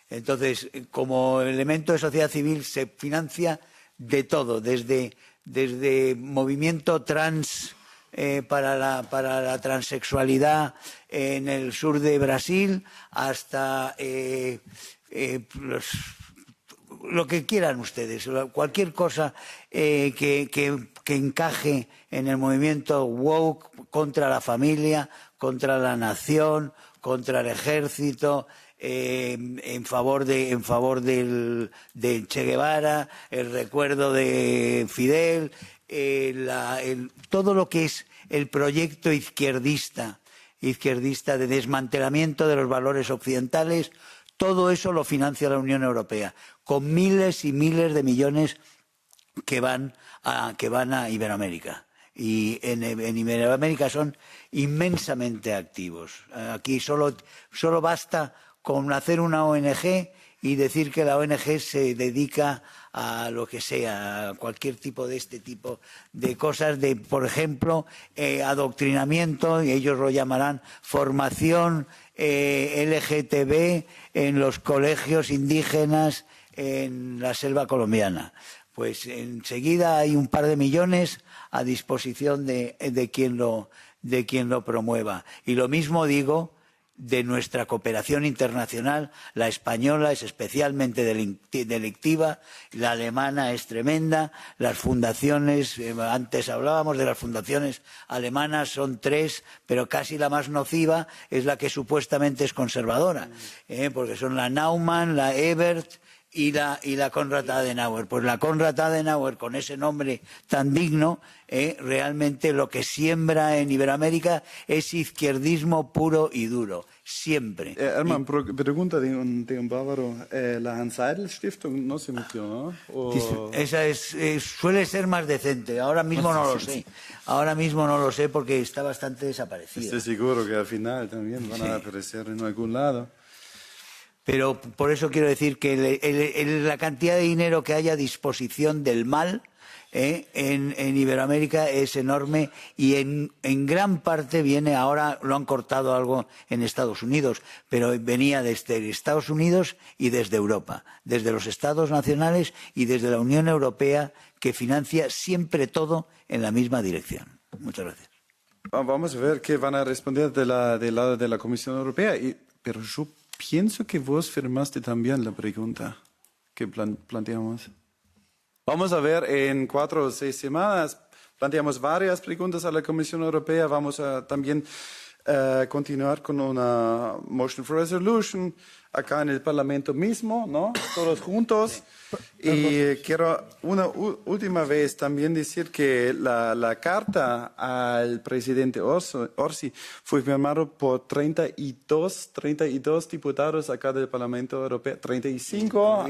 Entonces, como elemento de sociedad civil se financia de todo, desde movimiento trans para la transexualidad en el sur de Brasil hasta lo que quieran ustedes, cualquier cosa que encaje en el movimiento woke contra la familia, contra la nación, contra el ejército, en favor de Che Guevara, el recuerdo de Fidel, todo lo que es el proyecto izquierdista de desmantelamiento de los valores occidentales, todo eso lo financia la Unión Europea, con miles y miles de millones que van a Iberoamérica. Y en Iberoamérica son inmensamente activos. Aquí solo basta con hacer una ONG y decir que la ONG se dedica a lo que sea, a cualquier tipo de este tipo de cosas, de, por ejemplo, adoctrinamiento, y ellos lo llamarán formación LGTB en los colegios indígenas en la selva colombiana. Pues enseguida hay un par de millones a disposición de quien lo promueva. Y lo mismo digo de nuestra cooperación internacional. La española es especialmente delictiva, la alemana es tremenda, las fundaciones, antes hablábamos de las fundaciones alemanas, son 3, pero casi la más nociva es la que supuestamente es conservadora, porque son la Naumann, la Ebert y la Konrad Adenauer. Pues la Konrad Adenauer, con ese nombre tan digno, realmente lo que siembra en Iberoamérica es izquierdismo puro y duro, siempre. Hermann, pregunta de un bávaro, la Hans Seidel Stiftung no se metió, ¿no? Esa suele ser más decente, ahora mismo no lo sé. Ahora mismo no lo sé porque está bastante desaparecida. Estoy seguro que al final también van a aparecer en algún lado. Pero por eso quiero decir que la cantidad de dinero que hay a disposición del mal en Iberoamérica es enorme y en gran parte viene, ahora lo han cortado algo en Estados Unidos, pero venía desde Estados Unidos y desde Europa, desde los Estados nacionales y desde la Unión Europea, que financia siempre todo en la misma dirección. Muchas gracias. Vamos a ver qué van a responder del lado de la Comisión Europea. Pero yo pienso que vos firmaste también la pregunta que planteamos. Vamos a ver, en 4 o 6 semanas planteamos varias preguntas a la Comisión Europea. Vamos a también continuar con una motion for resolution acá en el Parlamento mismo, ¿no? Todos juntos. Y quiero una última vez también decir que la carta al presidente Orsi fue firmada por 32 diputados acá del Parlamento Europeo, 35.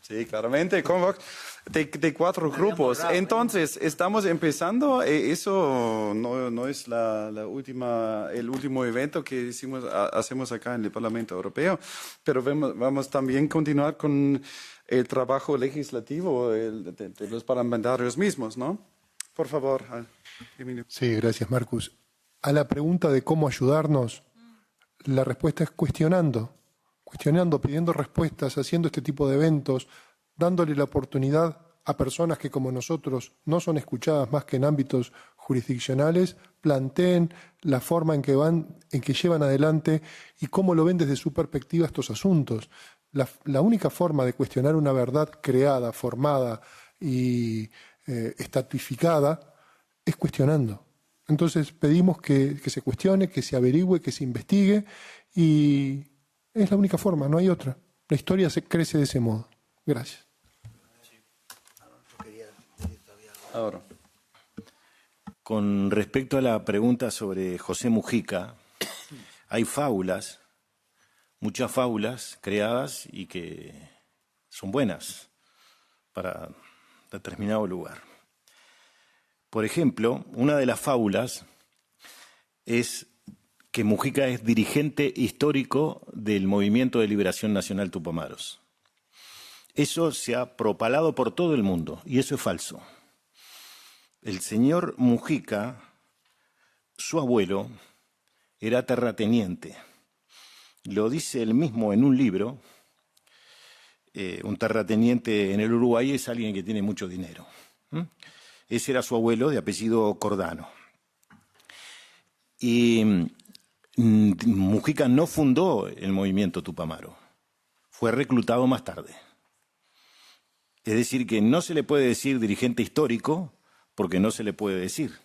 Sí, claramente, de 4 grupos. Entonces, estamos empezando. Eso no es el último evento que hacemos acá en el Parlamento Europeo, pero vamos también a continuar con el trabajo legislativo de los parlamentarios mismos, ¿no? Por favor, Emilio. Sí, gracias, Marcus. A la pregunta de cómo ayudarnos, la respuesta es cuestionando, pidiendo respuestas, haciendo este tipo de eventos, dándole la oportunidad a personas que como nosotros no son escuchadas más que en ámbitos jurisdiccionales, planteen la forma en que llevan adelante y cómo lo ven desde su perspectiva estos asuntos. La única forma de cuestionar una verdad creada, formada y estatificada es cuestionando. Entonces pedimos que se cuestione, que se averigüe, que se investigue y es la única forma, no hay otra. La historia crece de ese modo. Gracias. Ahora. Con respecto a la pregunta sobre José Mujica, hay fábulas, muchas fábulas creadas y que son buenas para determinado lugar. Por ejemplo, una de las fábulas es que Mujica es dirigente histórico del Movimiento de Liberación Nacional Tupamaros. Eso se ha propalado por todo el mundo y eso es falso. El señor Mujica, su abuelo, era terrateniente. Lo dice él mismo en un libro. Un terrateniente en el Uruguay es alguien que tiene mucho dinero. Ese era su abuelo, de apellido Cordano. Y Mujica no fundó el movimiento Tupamaro. Fue reclutado más tarde. Es decir, que no se le puede decir dirigente histórico, porque no se le puede decir.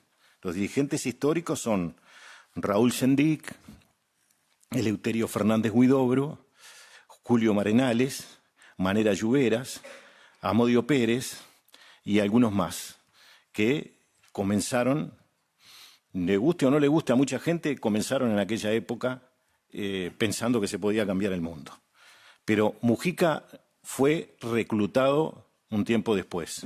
Los dirigentes históricos son Raúl Sendic, Eleuterio Fernández Huidobro, Julio Marenales, Manera Lluveras, Amodio Pérez y algunos más, que comenzaron, le guste o no le guste a mucha gente, comenzaron en aquella época pensando que se podía cambiar el mundo. Pero Mujica fue reclutado un tiempo después.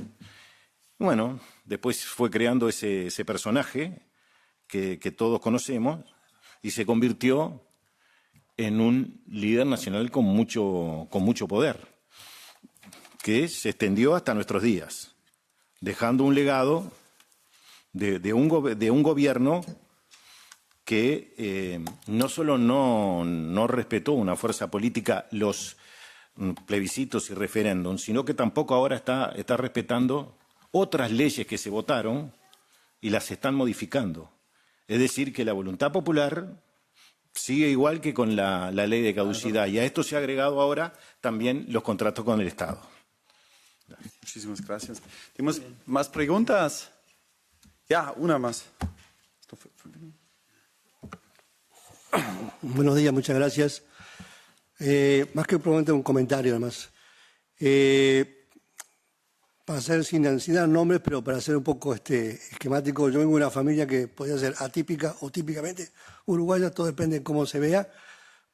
Bueno, después fue creando ese personaje que todos conocemos y se convirtió en un líder nacional con mucho poder, que se extendió hasta nuestros días, dejando un legado de un gobierno que no solo no respetó una fuerza política, los plebiscitos y referéndums, sino que tampoco ahora está respetando otras leyes que se votaron y las están modificando. Es decir, que la voluntad popular sigue igual que con la ley de caducidad. Y a esto se ha agregado ahora también los contratos con el Estado. Muchísimas gracias. ¿Tenemos más preguntas? Ya, una más. Buenos días, muchas gracias. Más que probablemente un comentario, además. Para ser sin dar nombres, pero para ser un poco esquemático, yo vengo de una familia que podría ser atípica o típicamente uruguaya, todo depende de cómo se vea,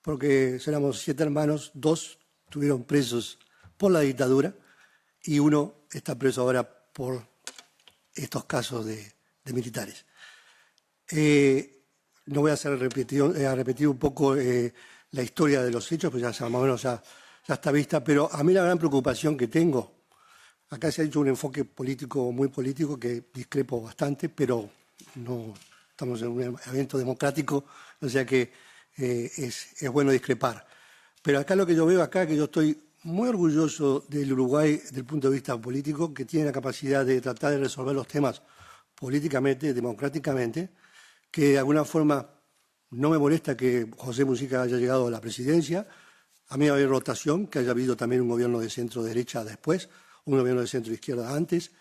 porque éramos 7 hermanos, 2 estuvieron presos por la dictadura y 1 está preso ahora por estos casos de militares. No voy a repetir un poco la historia de los hechos, pues ya más o menos ya está vista, pero a mí la gran preocupación que tengo, acá se ha hecho un enfoque político, muy político, que discrepo bastante, pero no estamos en un evento democrático, o sea que es bueno discrepar. Pero acá lo que yo veo acá, que yo estoy muy orgulloso del Uruguay desde el punto de vista político, que tiene la capacidad de tratar de resolver los temas políticamente, democráticamente, que de alguna forma no me molesta que José Mujica haya llegado a la presidencia. A mí va a haber rotación, que haya habido también un gobierno de centro-derecha después, un gobierno de centro-izquierda antes,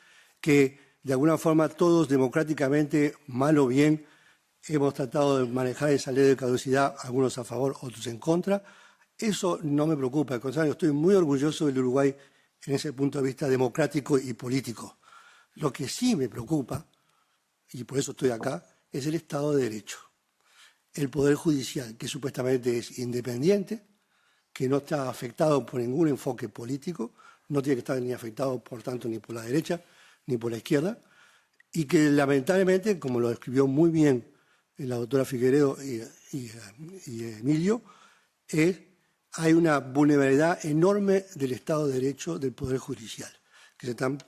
que de alguna forma todos democráticamente, mal o bien, hemos tratado de manejar esa ley de caducidad, algunos a favor, otros en contra. Eso no me preocupa, al contrario, estoy muy orgulloso del Uruguay en ese punto de vista democrático y político. Lo que sí me preocupa, y por eso estoy acá, es el Estado de Derecho. El Poder Judicial, que supuestamente es independiente, que no está afectado por ningún enfoque político, no tiene que estar ni afectado, por tanto, ni por la derecha ni por la izquierda, y que lamentablemente, como lo describió muy bien la doctora Figueredo y Emilio, hay una vulnerabilidad enorme del Estado de Derecho del Poder Judicial, que se están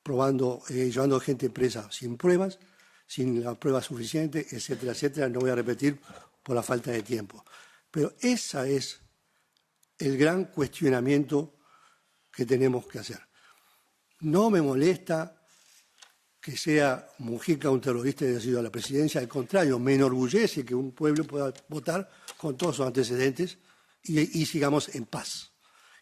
llevando gente presa sin pruebas, sin la prueba suficiente, etcétera, etcétera. No voy a repetir por la falta de tiempo. Pero ese es el gran cuestionamiento que tenemos que hacer. No me molesta que sea Mujica un terrorista y haya sido a la presidencia, al contrario, me enorgullece que un pueblo pueda votar con todos sus antecedentes y sigamos en paz.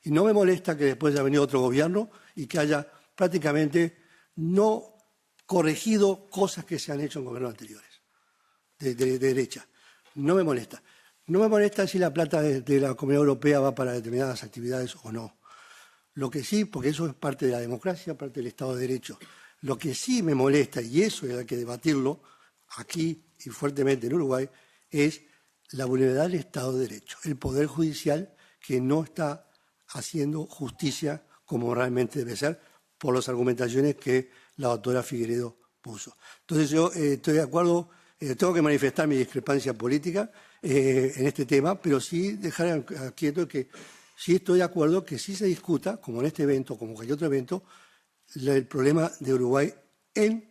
Y no me molesta que después haya venido otro gobierno y que haya prácticamente no corregido cosas que se han hecho en gobiernos anteriores, de derecha. No me molesta. No me molesta si la plata de la Comunidad Europea va para determinadas actividades o no. Lo que sí, porque eso es parte de la democracia, parte del Estado de Derecho. Lo que sí me molesta, y eso hay que debatirlo aquí y fuertemente en Uruguay, es la vulnerabilidad del Estado de Derecho. El Poder Judicial que no está haciendo justicia como realmente debe ser por las argumentaciones que la doctora Figueredo puso. Entonces yo estoy de acuerdo, tengo que manifestar mi discrepancia política en este tema, pero sí dejar quieto que sí estoy de acuerdo que sí se discuta, como en este evento, como en cualquier otro evento, el problema de Uruguay en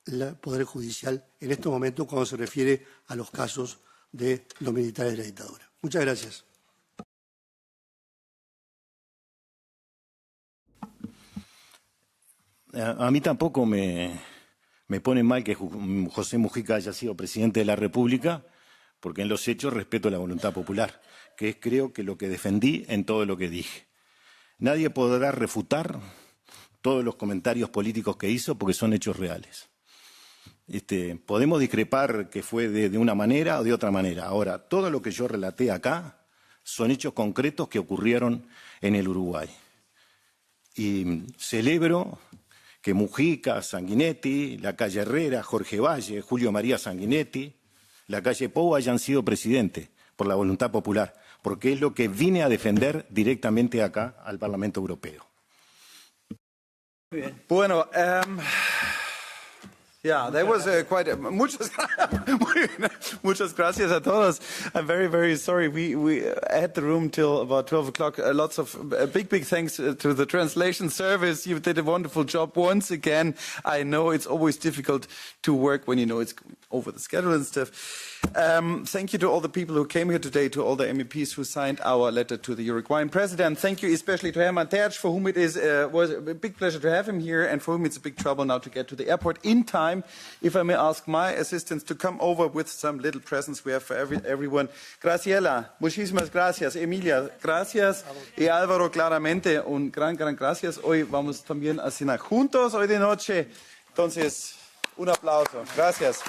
el Poder Judicial en estos momentos cuando se refiere a los casos de los militares de la dictadura. Muchas gracias. A mí tampoco me pone mal que José Mujica haya sido presidente de la República, porque en los hechos respeto la voluntad popular, que es creo que lo que defendí en todo lo que dije. Nadie podrá refutar todos los comentarios políticos que hizo porque son hechos reales. Podemos discrepar que fue de una manera o de otra manera. Ahora, todo lo que yo relaté acá son hechos concretos que ocurrieron en el Uruguay. Y celebro que Mujica, Sanguinetti, la calle Herrera, Jorge Valle, Julio María Sanguinetti, la calle Pou hayan sido presidentes por la voluntad popular, porque es lo que vine a defender directamente acá al Parlamento Europeo. Bueno, yeah, that was quite muchas gracias a todos. I'm very, very sorry. We had the room till about 12 o'clock. Lots of big thanks to the translation service. You did a wonderful job once again. I know it's always difficult to work when you know it's over the schedule and stuff. Thank you to all the people who came here today, to all the MEPs who signed our letter to the Uruguayan president. Thank you especially to Herman Tertsch, for whom it was a big pleasure to have him here, and for whom it's a big trouble now to get to the airport in time. If I may ask my assistants to come over with some little presents we have for everyone. Graciela, muchísimas gracias. Emilia, gracias. Y Álvaro, claramente, un gran gracias. Hoy vamos también a cenar juntos hoy de noche. Entonces, un aplauso. Gracias.